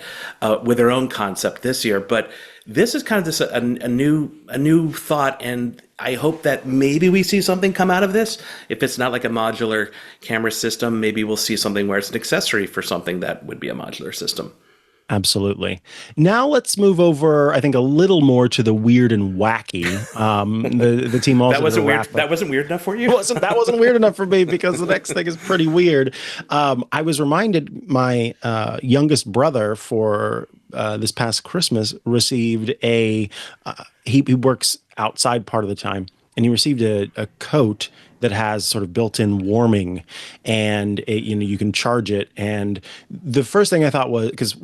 with their own concept this year. But this is kind of just a new thought, and I hope that maybe we see something come out of this. If it's not like a modular camera system, maybe we'll see something where it's an accessory for something that would be a modular system. Absolutely. Now let's move over, I think, a little more to the weird and wacky. The team also that wasn't weird enough for you? That wasn't weird enough for me, because the next thing is pretty weird. I was reminded my youngest brother for this past Christmas received he works outside part of the time, and he received a coat that has sort of built-in warming, and you can charge it. And the first thing I thought was, because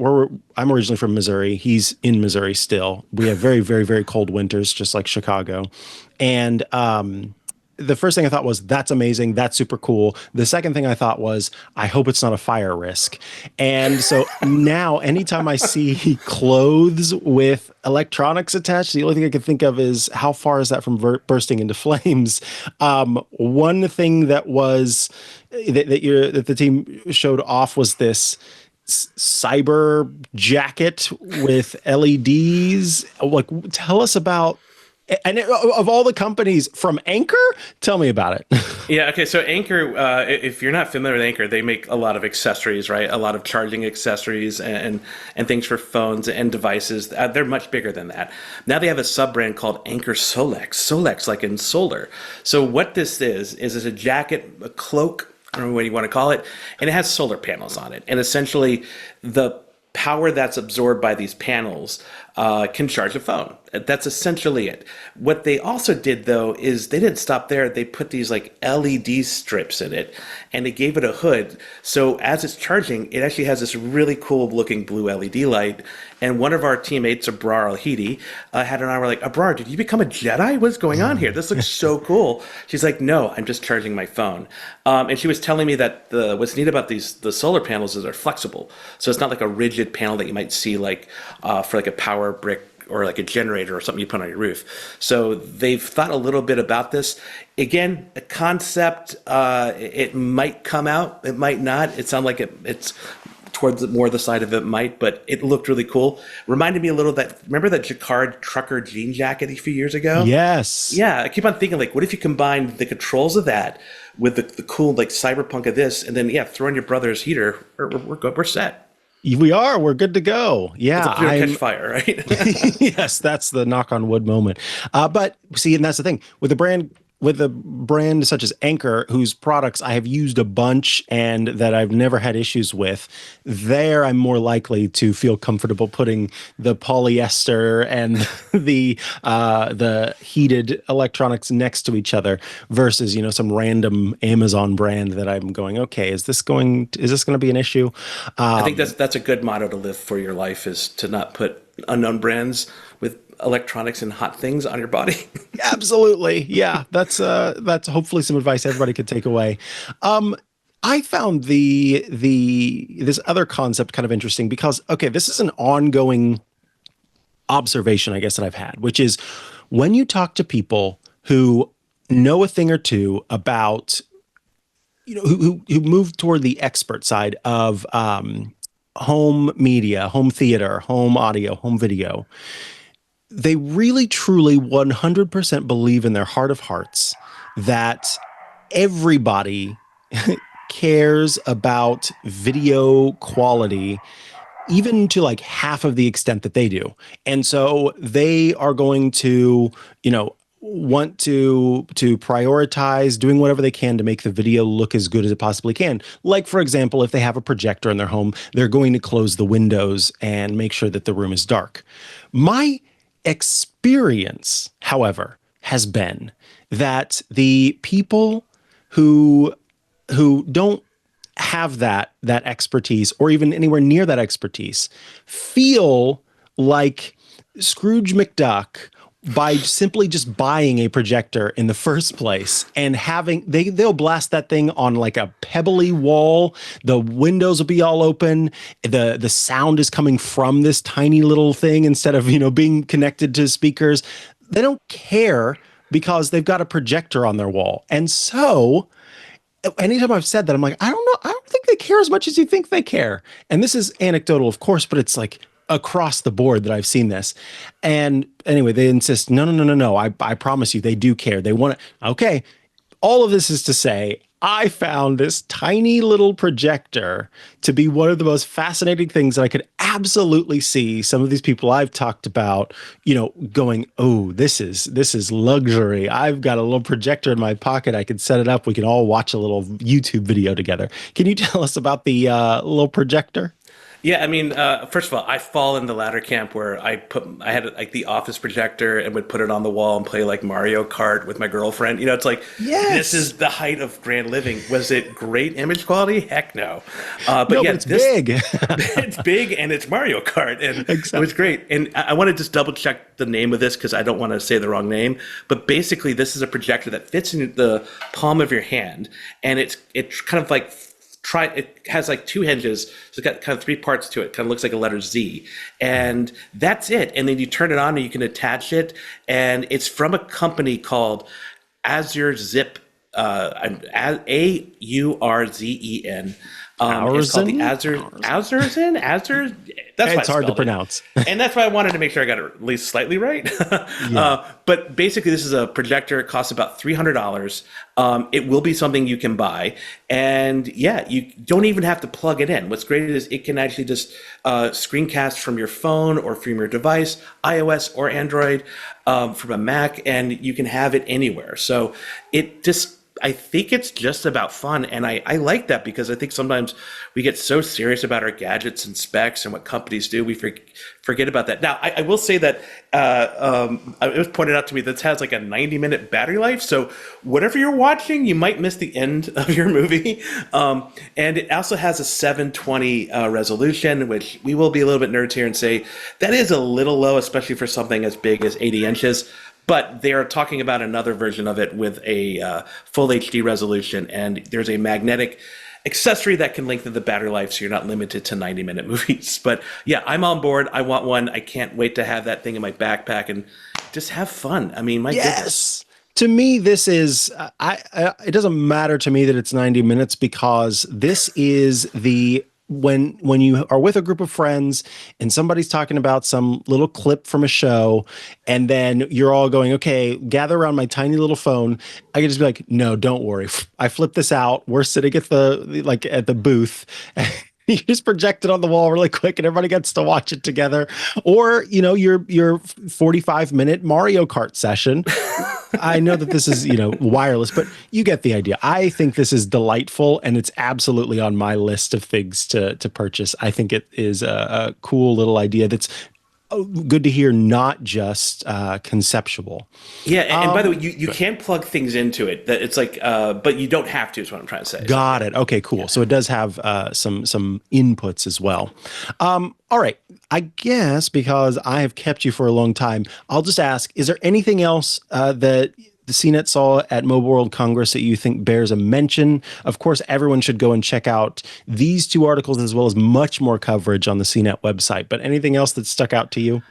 I'm originally from Missouri, he's in Missouri still. We have very, very, very cold winters, just like Chicago. And the first thing I thought was, that's amazing. That's super cool. The second thing I thought was, I hope it's not a fire risk. And so now anytime I see clothes with electronics attached, the only thing I can think of is, how far is that from bursting into flames? One thing that was that the team showed off was this cyber jacket with LEDs. Like, tell us about. And of all the companies, from Anker, tell me about it. Yeah, okay, so Anker, if you're not familiar with Anker, they make a lot of accessories, right? A lot of charging accessories and things for phones and devices. They're much bigger than that. Now they have a sub-brand called Anker Solex like in solar. So what this is it's a jacket, a cloak, I don't know what you want to call it, and it has solar panels on it. And essentially, the power that's absorbed by these panels can charge a phone. That's essentially it. What they also did, though, is they didn't stop there. They put these like LED strips in it, and they gave it a hood. So as it's charging, it actually has this really cool looking blue LED light. And one of our teammates, Abrar Al-Hidi, had an eye. We're like, Abrar, did you become a Jedi? What's going on here? This looks so cool. She's like, no, I'm just charging my phone. And she was telling me that what's neat about the solar panels is they're flexible. So it's not like a rigid panel that you might see like for like a power brick or like a generator or something you put on your roof. So they've thought a little bit about this. Again, a concept, it might come out, it might not. It sounds like it's towards more the side of it might, but it looked really cool. Reminded me a little remember that Jacquard trucker jean jacket a few years ago? Yes. Yeah, I keep on thinking like, what if you combine the controls of that with the cool like cyberpunk of this, and then throw in your brother's heater, we're good, we're set. We're good to go. Yeah. Catch fire, right? Yes, that's the knock on wood moment. But see, and that's the thing with a brand such as Anchor, whose products I have used a bunch and that I've never had issues with, there I'm more likely to feel comfortable putting the polyester and the heated electronics next to each other versus, some random Amazon brand that I'm going, okay, is this going to be an issue? I think that's a good motto to live for your life, is to not put unknown brands with electronics and hot things on your body. Absolutely. Yeah. That's hopefully some advice everybody could take away. I found this other concept kind of interesting because, okay, this is an ongoing observation, I guess, that I've had, which is when you talk to people who know a thing or two about, who move toward the expert side of home media, home theater, home audio, home video, they really, truly 100% believe in their heart of hearts that everybody cares about video quality, even to like half of the extent that they do. And so they are going to, want to prioritize doing whatever they can to make the video look as good as it possibly can. Like, for example, if they have a projector in their home, they're going to close the windows and make sure that the room is dark. My experience, however, has been that the people who don't have that expertise or even anywhere near that expertise feel like Scrooge McDuck by simply just buying a projector in the first place and they'll blast that thing on like a pebbly wall. The windows will be all open. The sound is coming from this tiny little thing instead of, being connected to speakers. They don't care because they've got a projector on their wall. And so anytime I've said that, I'm like, I don't know. I don't think they care as much as you think they care. And this is anecdotal, of course, but it's like across the board that I've seen this. And anyway, they insist, no. I promise you, they do care. They want to. Okay. All of this is to say, I found this tiny little projector to be one of the most fascinating things that I could absolutely see some of these people I've talked about, going, oh, this is luxury. I've got a little projector in my pocket. I can set it up. We can all watch a little YouTube video together. Can you tell us about the little projector? Yeah, I mean, first of all, I fall in the latter camp where I had like the office projector and would put it on the wall and play like Mario Kart with my girlfriend. It's like, yes, this is the height of grand living. Was it great image quality? Heck no. But it's big. It's big and it's Mario Kart, and exactly. It was great. And I want to just double check the name of this because I don't want to say the wrong name. But basically, this is a projector that fits in the palm of your hand, and it's kind of like. It has like two hinges, so it's got kind of three parts to it. Kind of looks like a letter Z, and that's it. And then you turn it on, and you can attach it. And it's from a company called Azure Zip, AURZEN. It's called the Azure. That's why it's hard to pronounce. And that's why I wanted to make sure I got it at least slightly right. Yeah. But basically, this is a projector. It costs about $300. It will be something you can buy. And yeah, you don't even have to plug it in. What's great is it can actually just screencast from your phone or from your device, iOS or Android, from a Mac, and you can have it anywhere. So it just I think it's just about fun. And I like that because I think sometimes we get so serious about our gadgets and specs and what companies do, we forget about that. Now, I will say that it was pointed out to me that this has like a 90-minute battery life. So whatever you're watching, you might miss the end of your movie. And it also has a 720 resolution, which we will be a little bit nerds here and say that is a little low, especially for something as big as 80 inches. But they are talking about another version of it with a full HD resolution, and there's a magnetic accessory that can lengthen the battery life, so you're not limited to 90-minute movies. But yeah, I'm on board. I want one. I can't wait to have that thing in my backpack and just have fun. I mean, my goodness. To me, this is, it doesn't matter to me that it's 90 minutes because this is when you are with a group of friends and somebody's talking about some little clip from a show, and then you're all going, okay, gather around my tiny little phone. I can just be like, no, don't worry. I flip this out. We're sitting at the booth. You just project it on the wall really quick and everybody gets to watch it together. Or, your 45-minute Mario Kart session. I know that this is, wireless, but you get the idea. I think this is delightful, and it's absolutely on my list of things to purchase. I think it is a cool little idea that's good to hear, not just conceptual. Yeah, and by the way, you can plug things into it. That it's like, but you don't have to. Is what I'm trying to say. Got it. Okay, cool. Yeah. So it does have some inputs as well. All right. I guess because I have kept you for a long time, I'll just ask: is there anything else that the CNET saw at Mobile World Congress that you think bears a mention? Of course, everyone should go and check out these two articles as well as much more coverage on the CNET website. But anything else that stuck out to you?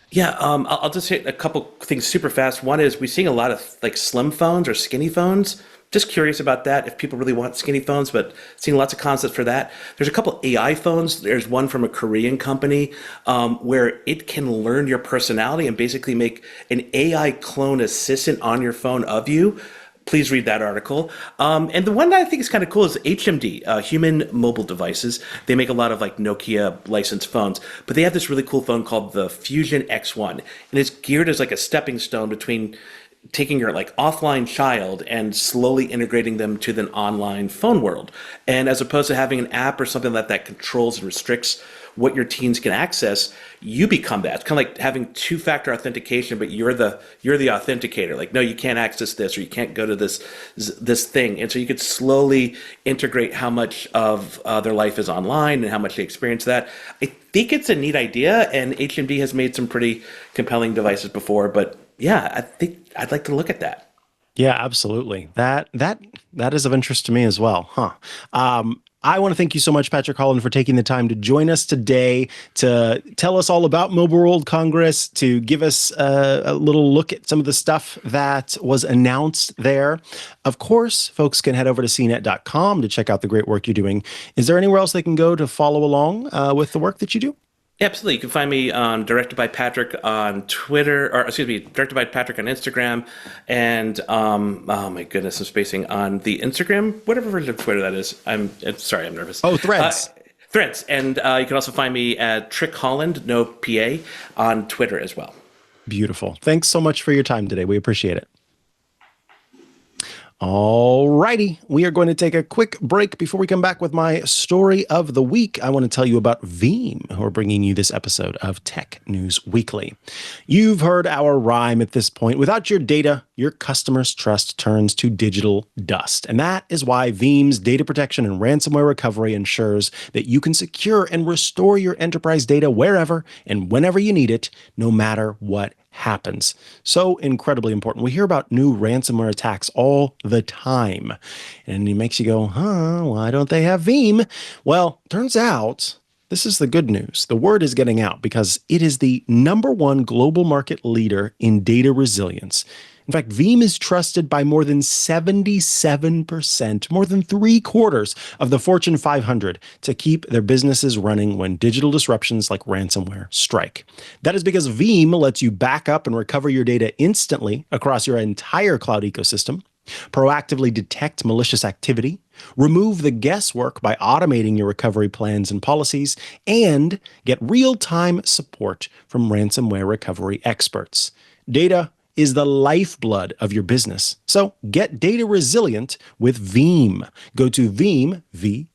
Yeah, I'll just hit a couple things super fast. One is we're seeing a lot of like slim phones or skinny phones. Just curious about that, if people really want skinny phones, but seeing lots of concepts for that. There's a couple AI phones. There's one from a Korean company where it can learn your personality and basically make an AI clone assistant on your phone of you. Please read that article. And the one that I think is kind of cool is HMD, Human Mobile Devices. They make a lot of like Nokia licensed phones, but they have this really cool phone called the Fusion X1. And it's geared as like a stepping stone between taking your like offline child and slowly integrating them to the online phone world. And as opposed to having an app or something that controls and restricts what your teens can access, you become that. It's kind of like having two-factor authentication, but you're the authenticator. Like, no, you can't access this, or you can't go to this thing. And so you could slowly integrate how much of their life is online and how much they experience that. I think it's a neat idea, and HMD has made some pretty compelling devices before. But yeah, I think I'd like to look at that. Yeah, absolutely. That is of interest to me as well, huh? I want to thank you so much, Patrick Holland, for taking the time to join us today to tell us all about Mobile World Congress, to give us a little look at some of the stuff that was announced there. Of course, folks can head over to cnet.com to check out the great work you're doing. Is there anywhere else they can go to follow along with the work that you do? Absolutely. You can find me on Directed by Patrick on Twitter, Directed by Patrick on Instagram, and oh my goodness, I'm spacing on the Instagram, whatever version of Twitter that is. I'm nervous. Oh, Threads. Threads. And you can also find me at Trick Holland, no PA, on Twitter as well. Beautiful. Thanks so much for your time today. We appreciate it. All righty, we are going to take a quick break before we come back with my story of the week. I want to tell you about Veeam, who are bringing you this episode of Tech News Weekly. You've heard our rhyme at this point. Without your data, your customers' trust turns to digital dust. And that is why Veeam's data protection and ransomware recovery ensures that you can secure and restore your enterprise data wherever and whenever you need it, no matter what happens. So incredibly important. We hear about new ransomware attacks all the time, and it makes you go, why don't they have Veeam? Well, turns out this is the good news. The word is getting out because it is the #1 global market leader in data resilience. In fact, Veeam is trusted by more than 77%, more than 3/4 of the Fortune 500 to keep their businesses running when digital disruptions like ransomware strike. That is because Veeam lets you back up and recover your data instantly across your entire cloud ecosystem, proactively detect malicious activity, remove the guesswork by automating your recovery plans and policies, and get real-time support from ransomware recovery experts. Data is the lifeblood of your business. So get data resilient with Veeam. Go to Veeam, Veeam.com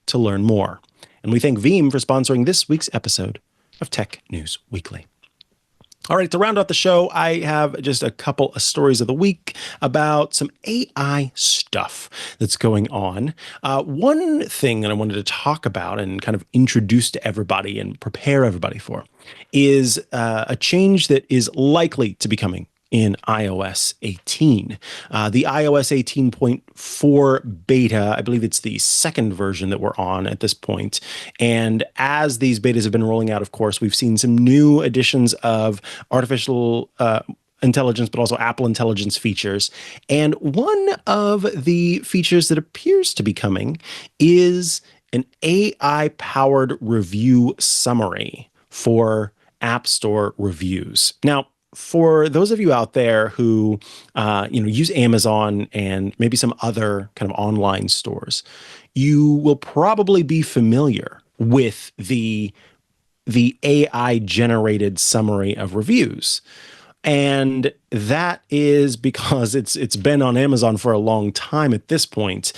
to learn more. And we thank Veeam for sponsoring this week's episode of Tech News Weekly. All right, to round out the show, I have just a couple of stories of the week about some AI stuff that's going on. One thing that I wanted to talk about and kind of introduce to everybody and prepare everybody for is a change that is likely to be coming in iOS 18. The iOS 18.4 beta, I believe it's the second version that we're on at this point. And as these betas have been rolling out, of course, we've seen some new additions of artificial intelligence, but also Apple Intelligence features. And one of the features that appears to be coming is an AI-powered review summary for App Store reviews. Now, for those of you out there who use Amazon and maybe some other kind of online stores, you will probably be familiar with the AI generated summary of reviews. And that is because it's been on Amazon for a long time at this point,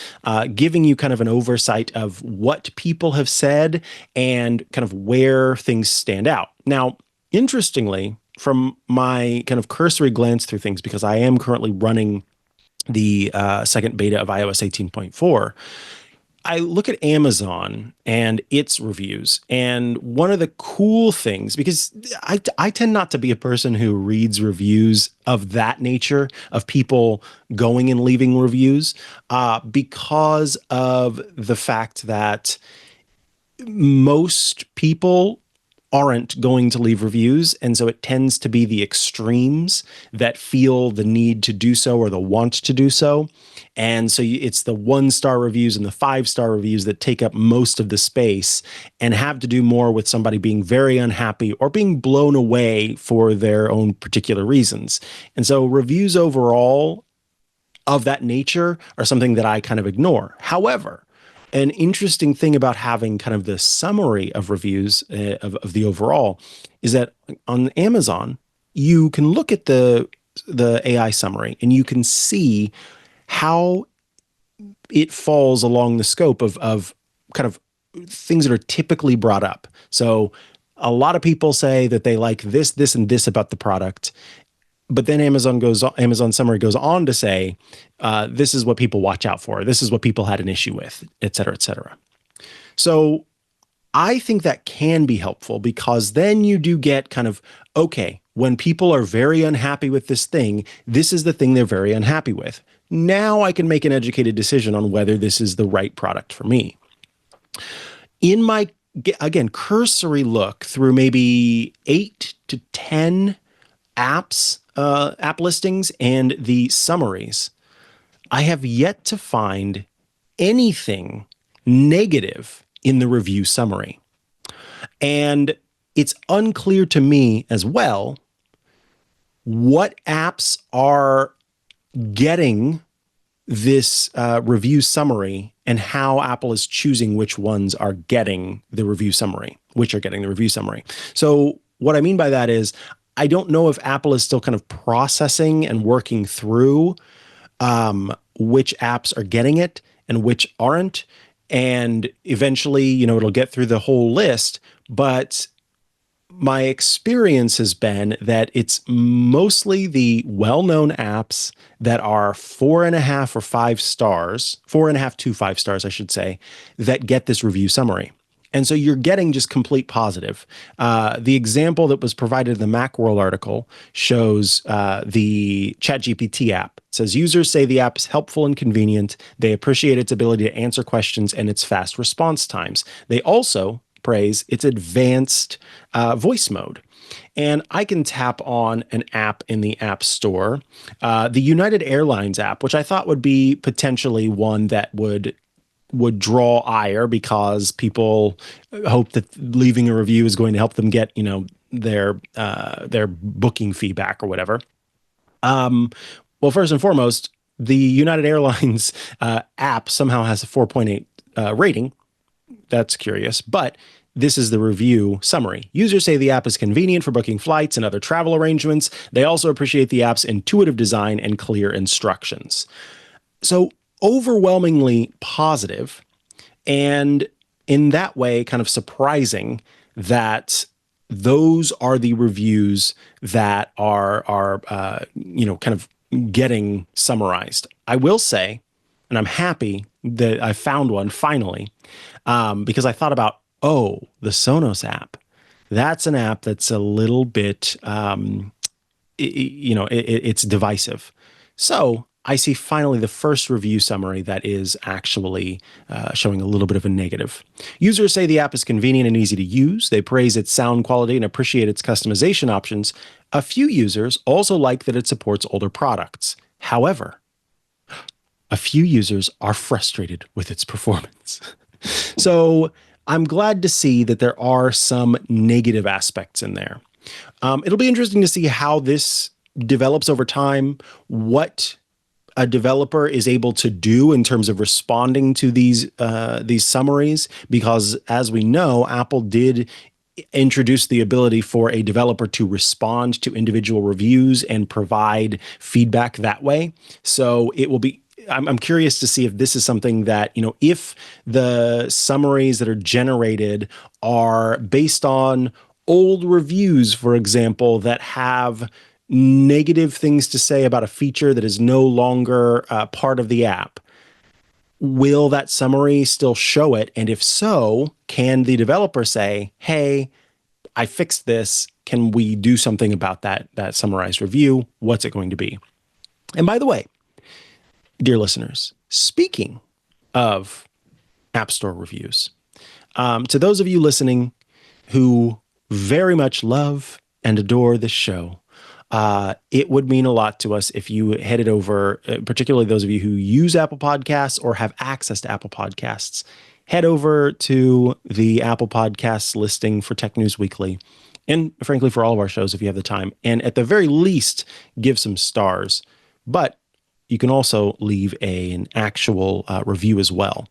giving you kind of an oversight of what people have said and kind of where things stand out. Now, interestingly, from my kind of cursory glance through things, because I am currently running the second beta of iOS 18.4, I look at Amazon and its reviews. And one of the cool things, because I tend not to be a person who reads reviews of that nature, of people going and leaving reviews, because of the fact that most people aren't going to leave reviews. And so it tends to be the extremes that feel the need to do so or the want to do so. And so it's the 1-star reviews and the 5-star reviews that take up most of the space and have to do more with somebody being very unhappy or being blown away for their own particular reasons. And so reviews overall of that nature are something that I kind of ignore. However, an interesting thing about having kind of the summary of reviews of the overall is that on Amazon, you can look at the AI summary and you can see how it falls along the scope of kind of things that are typically brought up. So a lot of people say that they like this, this, and this about the product. But then Amazon summary goes on to say, this is what people watch out for. This is what people had an issue with, et cetera, et cetera. So I think that can be helpful because then you do get kind of, okay, when people are very unhappy with this thing, this is the thing they're very unhappy with. Now I can make an educated decision on whether this is the right product for me. In my, again, cursory look through maybe 8 to 10 apps, app listings and the summaries, I have yet to find anything negative in the review summary. And it's unclear to me as well what apps are getting this review summary and how Apple is choosing which ones are getting the review summary, So what I mean by that is I don't know if Apple is still kind of processing and working through which apps are getting it and which aren't. And eventually, it'll get through the whole list. But my experience has been that it's mostly the well-known apps that are 4.5 or 5 stars, 4.5 to 5 stars, I should say, that get this review summary. And so you're getting just complete positive. The example that was provided in the Macworld article shows the ChatGPT app. It says users say the app is helpful and convenient. They appreciate its ability to answer questions and its fast response times. They also praise its advanced voice mode. And I can tap on an app in the App Store, the United Airlines app, which I thought would be potentially one that would draw ire because people hope that leaving a review is going to help them get, their booking feedback or whatever. Well, first and foremost, the United Airlines app somehow has a 4.8 rating. That's curious, but this is the review summary. Users say the app is convenient for booking flights and other travel arrangements. They also appreciate the app's intuitive design and clear instructions. So overwhelmingly positive, and in that way, kind of surprising that those are the reviews that are kind of getting summarized. I will say, and I'm happy that I found one finally, because I thought about, the Sonos app. That's an app that's a little bit, it's divisive. So I see finally the first review summary that is actually showing a little bit of a negative. Users say the app is convenient and easy to use. They praise its sound quality and appreciate its customization options. A few users also like that it supports older products. However, a few users are frustrated with its performance. So I'm glad to see that there are some negative aspects in there. It'll be interesting to see how this develops over time, what a developer is able to do in terms of responding to these summaries, because as we know, Apple did introduce the ability for a developer to respond to individual reviews and provide feedback that way. So it will be, I'm curious to see if this is something that, if the summaries that are generated are based on old reviews, for example, that have negative things to say about a feature that is no longer part of the app, will that summary still show it? And if so, can the developer say, hey, I fixed this. Can we do something about that summarized review? What's it going to be? And by the way, dear listeners, speaking of App Store reviews, to those of you listening who very much love and adore this show, it would mean a lot to us if you headed over, particularly those of you who use Apple Podcasts or have access to Apple Podcasts, head over to the Apple Podcasts listing for Tech News Weekly, and frankly, for all of our shows, if you have the time, and at the very least, give some stars. But you can also leave an actual review as well.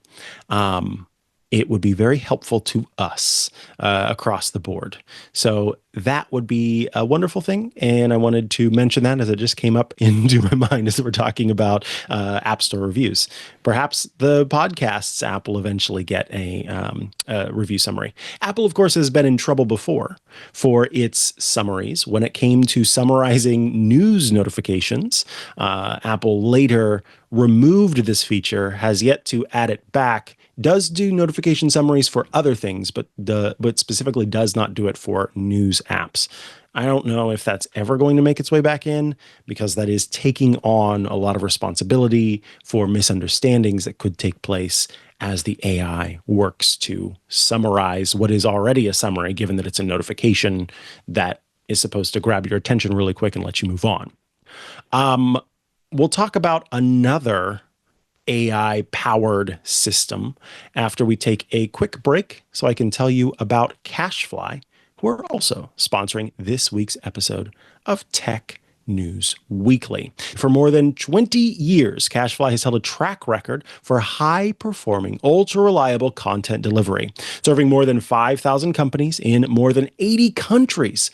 It would be very helpful to us across the board. So that would be a wonderful thing. And I wanted to mention that as it just came up into my mind as we're talking about App Store reviews. Perhaps the podcasts app will eventually get a review summary. Apple, of course, has been in trouble before for its summaries. When it came to summarizing news notifications, Apple later removed this feature, has yet to add it back, does do notification summaries for other things, but specifically does not do it for news apps. I don't know if that's ever going to make its way back in, because that is taking on a lot of responsibility for misunderstandings that could take place as the AI works to summarize what is already a summary, given that it's a notification that is supposed to grab your attention really quick and let you move on. We'll talk about another AI-powered system after we take a quick break so I can tell you about Cashfly, who are also sponsoring this week's episode of Tech News Weekly. For more than 20 years, Cashfly has held a track record for high-performing, ultra-reliable content delivery, serving more than 5,000 companies in more than 80 countries.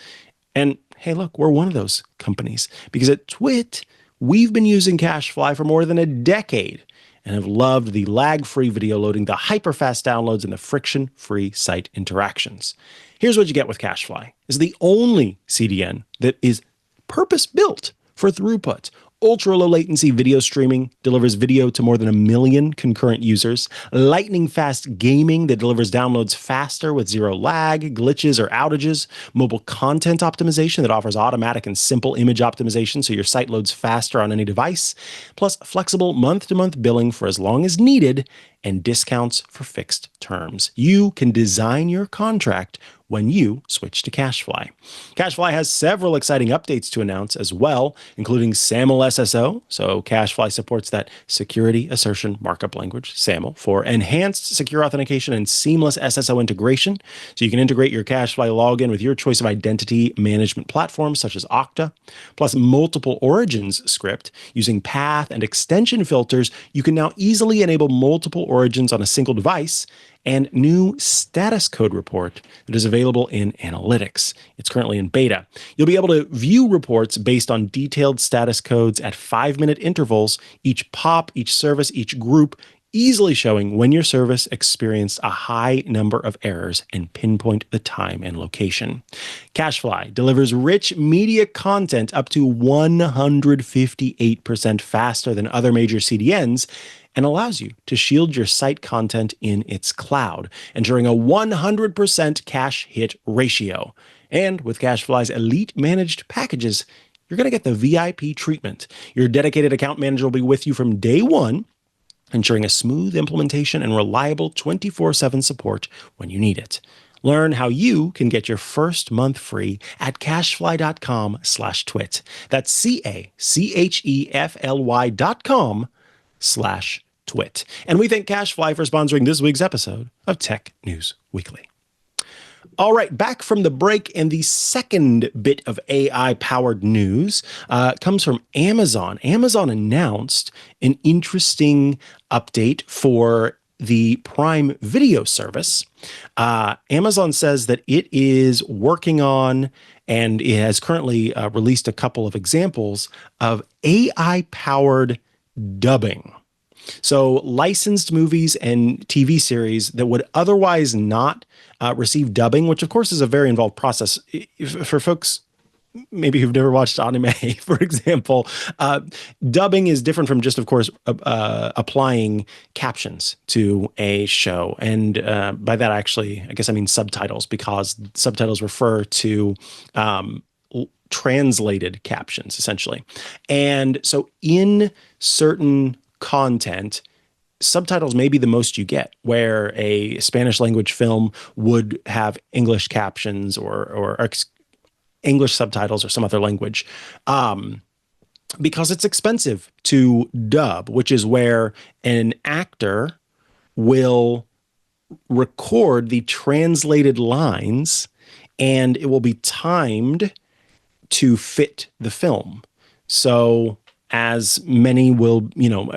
And hey, look, we're one of those companies, because at Twit, we've been using Cashfly for more than a decade and have loved the lag-free video loading, the hyper-fast downloads, and the friction-free site interactions. Here's what you get with Cashfly. It's the only CDN that is purpose-built for throughput. Ultra-low latency video streaming delivers video to more than 1 million concurrent users. Lightning-fast gaming that delivers downloads faster with zero lag, glitches, or outages. Mobile content optimization that offers automatic and simple image optimization so your site loads faster on any device. Plus flexible month-to-month billing for as long as needed, and discounts for fixed terms. You can design your contract when you switch to Cashfly. Cashfly has several exciting updates to announce as well, including SAML SSO. So Cashfly supports that security assertion markup language, SAML, for enhanced secure authentication and seamless SSO integration. So you can integrate your Cashfly login with your choice of identity management platforms such as Okta. Plus multiple origins script using path and extension filters. You can now easily enable multiple origins on a single device. and new status code report that is available in Analytics. It's currently in beta. You'll be able to view reports based on detailed status codes at 5-minute intervals, each POP, each service, each group, easily showing when your service experienced a high number of errors and pinpoint the time and location. Cashfly delivers rich media content up to 158% faster than other major CDNs and allows you to shield your site content in its cloud, ensuring a 100% cache hit ratio. And with Cashfly's elite managed packages, you're going to get the VIP treatment. Your dedicated account manager will be with you from day one, ensuring a smooth implementation and reliable 24/7 support when you need it. Learn how you can get your first month free at cashfly.com/twit. That's CACHEFLY.com/twit. And we thank Cashfly for sponsoring this week's episode of Tech News Weekly. All right, back from the break, and the second bit of AI-powered news comes from Amazon. Amazon announced an interesting update for the Prime Video service. Amazon says that it is working on, and it has currently released a couple of examples of AI-powered dubbing. So licensed movies and TV series that would otherwise not receive dubbing, which of course is a very involved process. For folks maybe who've never watched anime, for example, dubbing is different from just, of course, applying captions to a show. And by that, actually, I guess I mean subtitles, because subtitles refer to translated captions, essentially. And so in certain content, subtitles may be the most you get, where a Spanish language film would have English captions or English subtitles or some other language, because it's expensive to dub, which is where an actor will record the translated lines and it will be timed to fit the film. So as many will,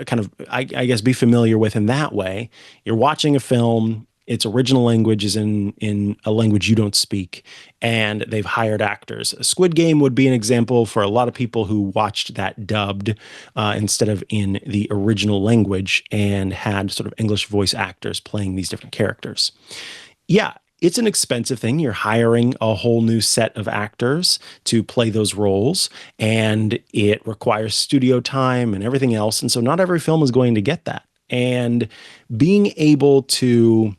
kind of, I guess, be familiar with in that way, you're watching a film, its original language is in a language you don't speak, and they've hired actors. Squid Game would be an example for a lot of people who watched that dubbed instead of in the original language, and had sort of English voice actors playing these different characters. Yeah, it's an expensive thing. You're hiring a whole new set of actors to play those roles, and it requires studio time and everything else. And so not every film is going to get that. And being able to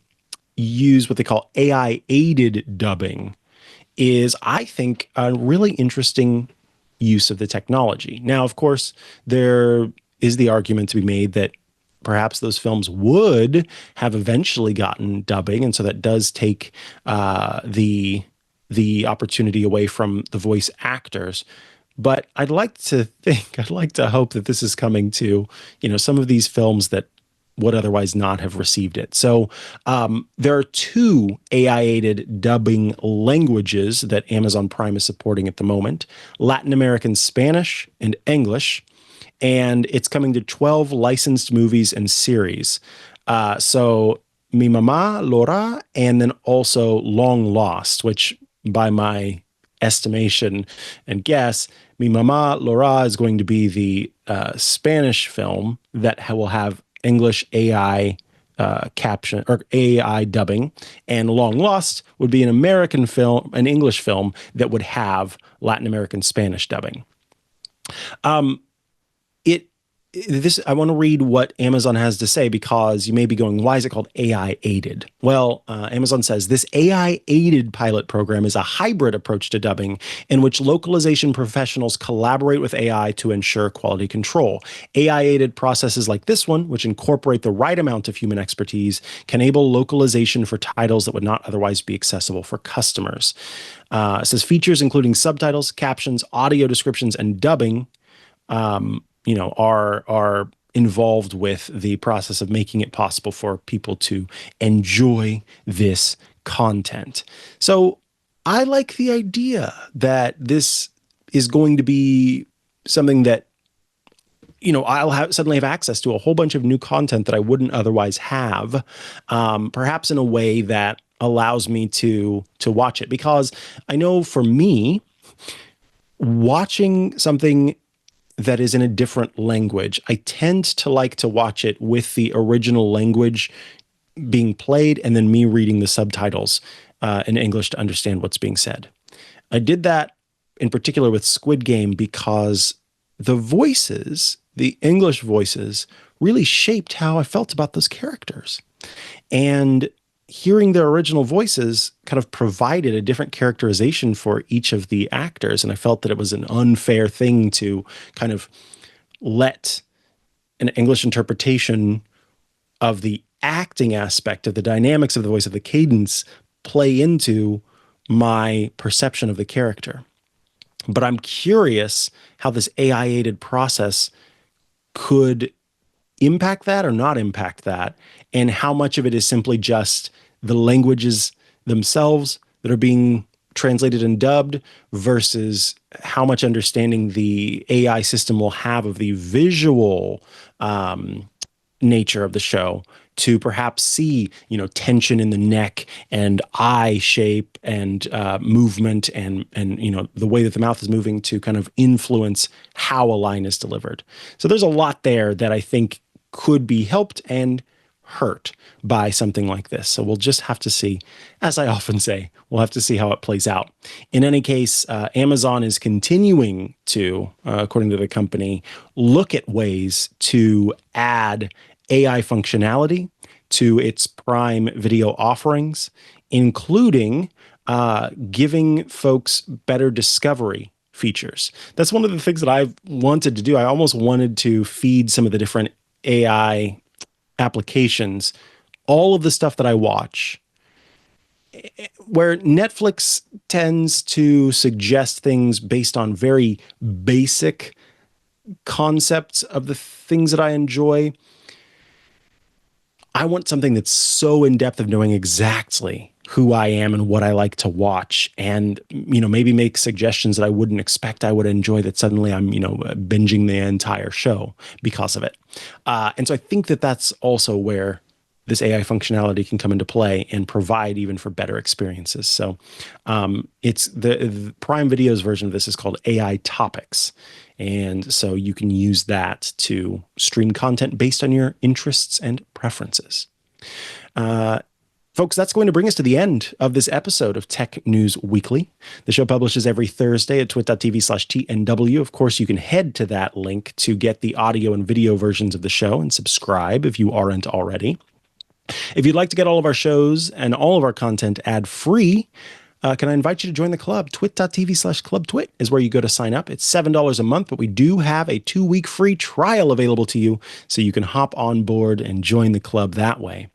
use what they call AI-aided dubbing is, I think, a really interesting use of the technology. Now, of course, there is the argument to be made that perhaps those films would have eventually gotten dubbing, and so that does take the opportunity away from the voice actors. But I'd like to hope that this is coming to, some of these films that would otherwise not have received it. So there are 2 AI-aided dubbing languages that Amazon Prime is supporting at the moment: Latin American Spanish and English. And it's coming to 12 licensed movies and series. So Mi Mamá Laura, and then also Long Lost, which by my estimation and guess, Mi Mamá Laura is going to be the Spanish film that will have English AI caption or AI dubbing, and Long Lost would be an American film, an English film that would have Latin American Spanish dubbing. I want to read what Amazon has to say, because you may be going, why is it called AI-aided? Well, Amazon says this AI-aided pilot program is a hybrid approach to dubbing in which localization professionals collaborate with AI to ensure quality control. AI-aided processes like this one, which incorporate the right amount of human expertise, can enable localization for titles that would not otherwise be accessible for customers. It says features including subtitles, captions, audio descriptions, and dubbing are involved with the process of making it possible for people to enjoy this content. So I like the idea that this is going to be something that I'll suddenly have access to a whole bunch of new content that I wouldn't otherwise have, perhaps in a way that allows me to watch it. Because I know for me, watching something that is in a different language, I tend to like to watch it with the original language being played and then me reading the subtitles in English to understand what's being said. I did that in particular with Squid Game because the voices, the English voices, really shaped how I felt about those characters. And hearing their original voices kind of provided a different characterization for each of the actors. And I felt that it was an unfair thing to kind of let an English interpretation of the acting aspect of the dynamics of the voice, of the cadence, play into my perception of the character. But I'm curious how this AI-aided process could impact that or not impact that, and how much of it is simply just the languages themselves that are being translated and dubbed versus how much understanding the AI system will have of the visual nature of the show to perhaps see, tension in the neck and eye shape and movement and the way that the mouth is moving to kind of influence how a line is delivered. So there's a lot there that I think could be helped and hurt by something like this. So we'll just have to see. As I often say, we'll have to see how it plays out. In any case, Amazon is continuing to, according to the company, look at ways to add AI functionality to its Prime Video offerings, including giving folks better discovery features. That's one of the things that I've wanted to do. I almost wanted to feed some of the different AI applications all of the stuff that I watch, where Netflix tends to suggest things based on very basic concepts of the things that I enjoy. I want something that's so in depth of knowing exactly who I am and what I like to watch, and maybe make suggestions that I wouldn't expect I would enjoy, that suddenly I'm binging the entire show because of it. And so I think that that's also where this AI functionality can come into play and provide even for better experiences. So it's the Prime Video's version of this is called AI Topics. And so you can use that to stream content based on your interests and preferences. Folks, that's going to bring us to the end of this episode of Tech News Weekly. The show publishes every Thursday at twit.tv/TNW. Of course, you can head to that link to get the audio and video versions of the show and subscribe if you aren't already. If you'd like to get all of our shows and all of our content ad-free, can I invite you to join the club? twit.tv/clubtwit is where you go to sign up. It's $7 a month, but we do have a 2-week free trial available to you, so you can hop on board and join the club that way.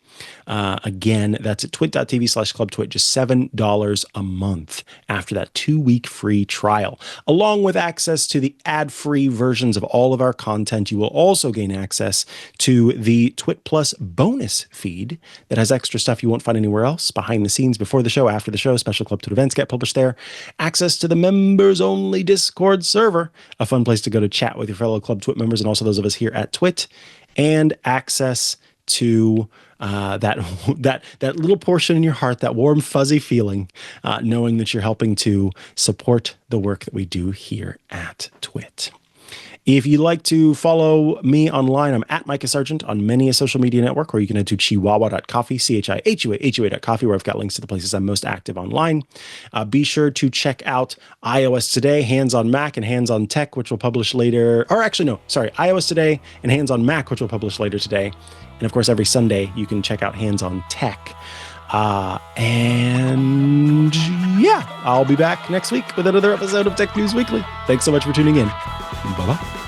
Again, that's at twit.tv/clubtwit, just $7 a month after that 2-week free trial. Along with access to the ad-free versions of all of our content, you will also gain access to the Twit Plus bonus feed that has extra stuff you won't find anywhere else, behind the scenes, before the show, after the show, special Club Twit events get published there, access to the members-only Discord server, a fun place to go to chat with your fellow Club Twit members and also those of us here at Twit, and access to that little portion in your heart, that warm, fuzzy feeling, knowing that you're helping to support the work that we do here at Twit. If you'd like to follow me online, I'm at Mikah Sargent on many a social media network, or you can head to chihuahua.coffee, CHIHUA.coffee, where I've got links to the places I'm most active online. Be sure to check out iOS Today, Hands on Mac, and Hands on Tech, which will publish later, iOS Today and Hands on Mac, which will publish later today. And of course, every Sunday, you can check out Hands on Tech. And yeah, I'll be back next week with another episode of Tech News Weekly. Thanks so much for tuning in. Bye-bye.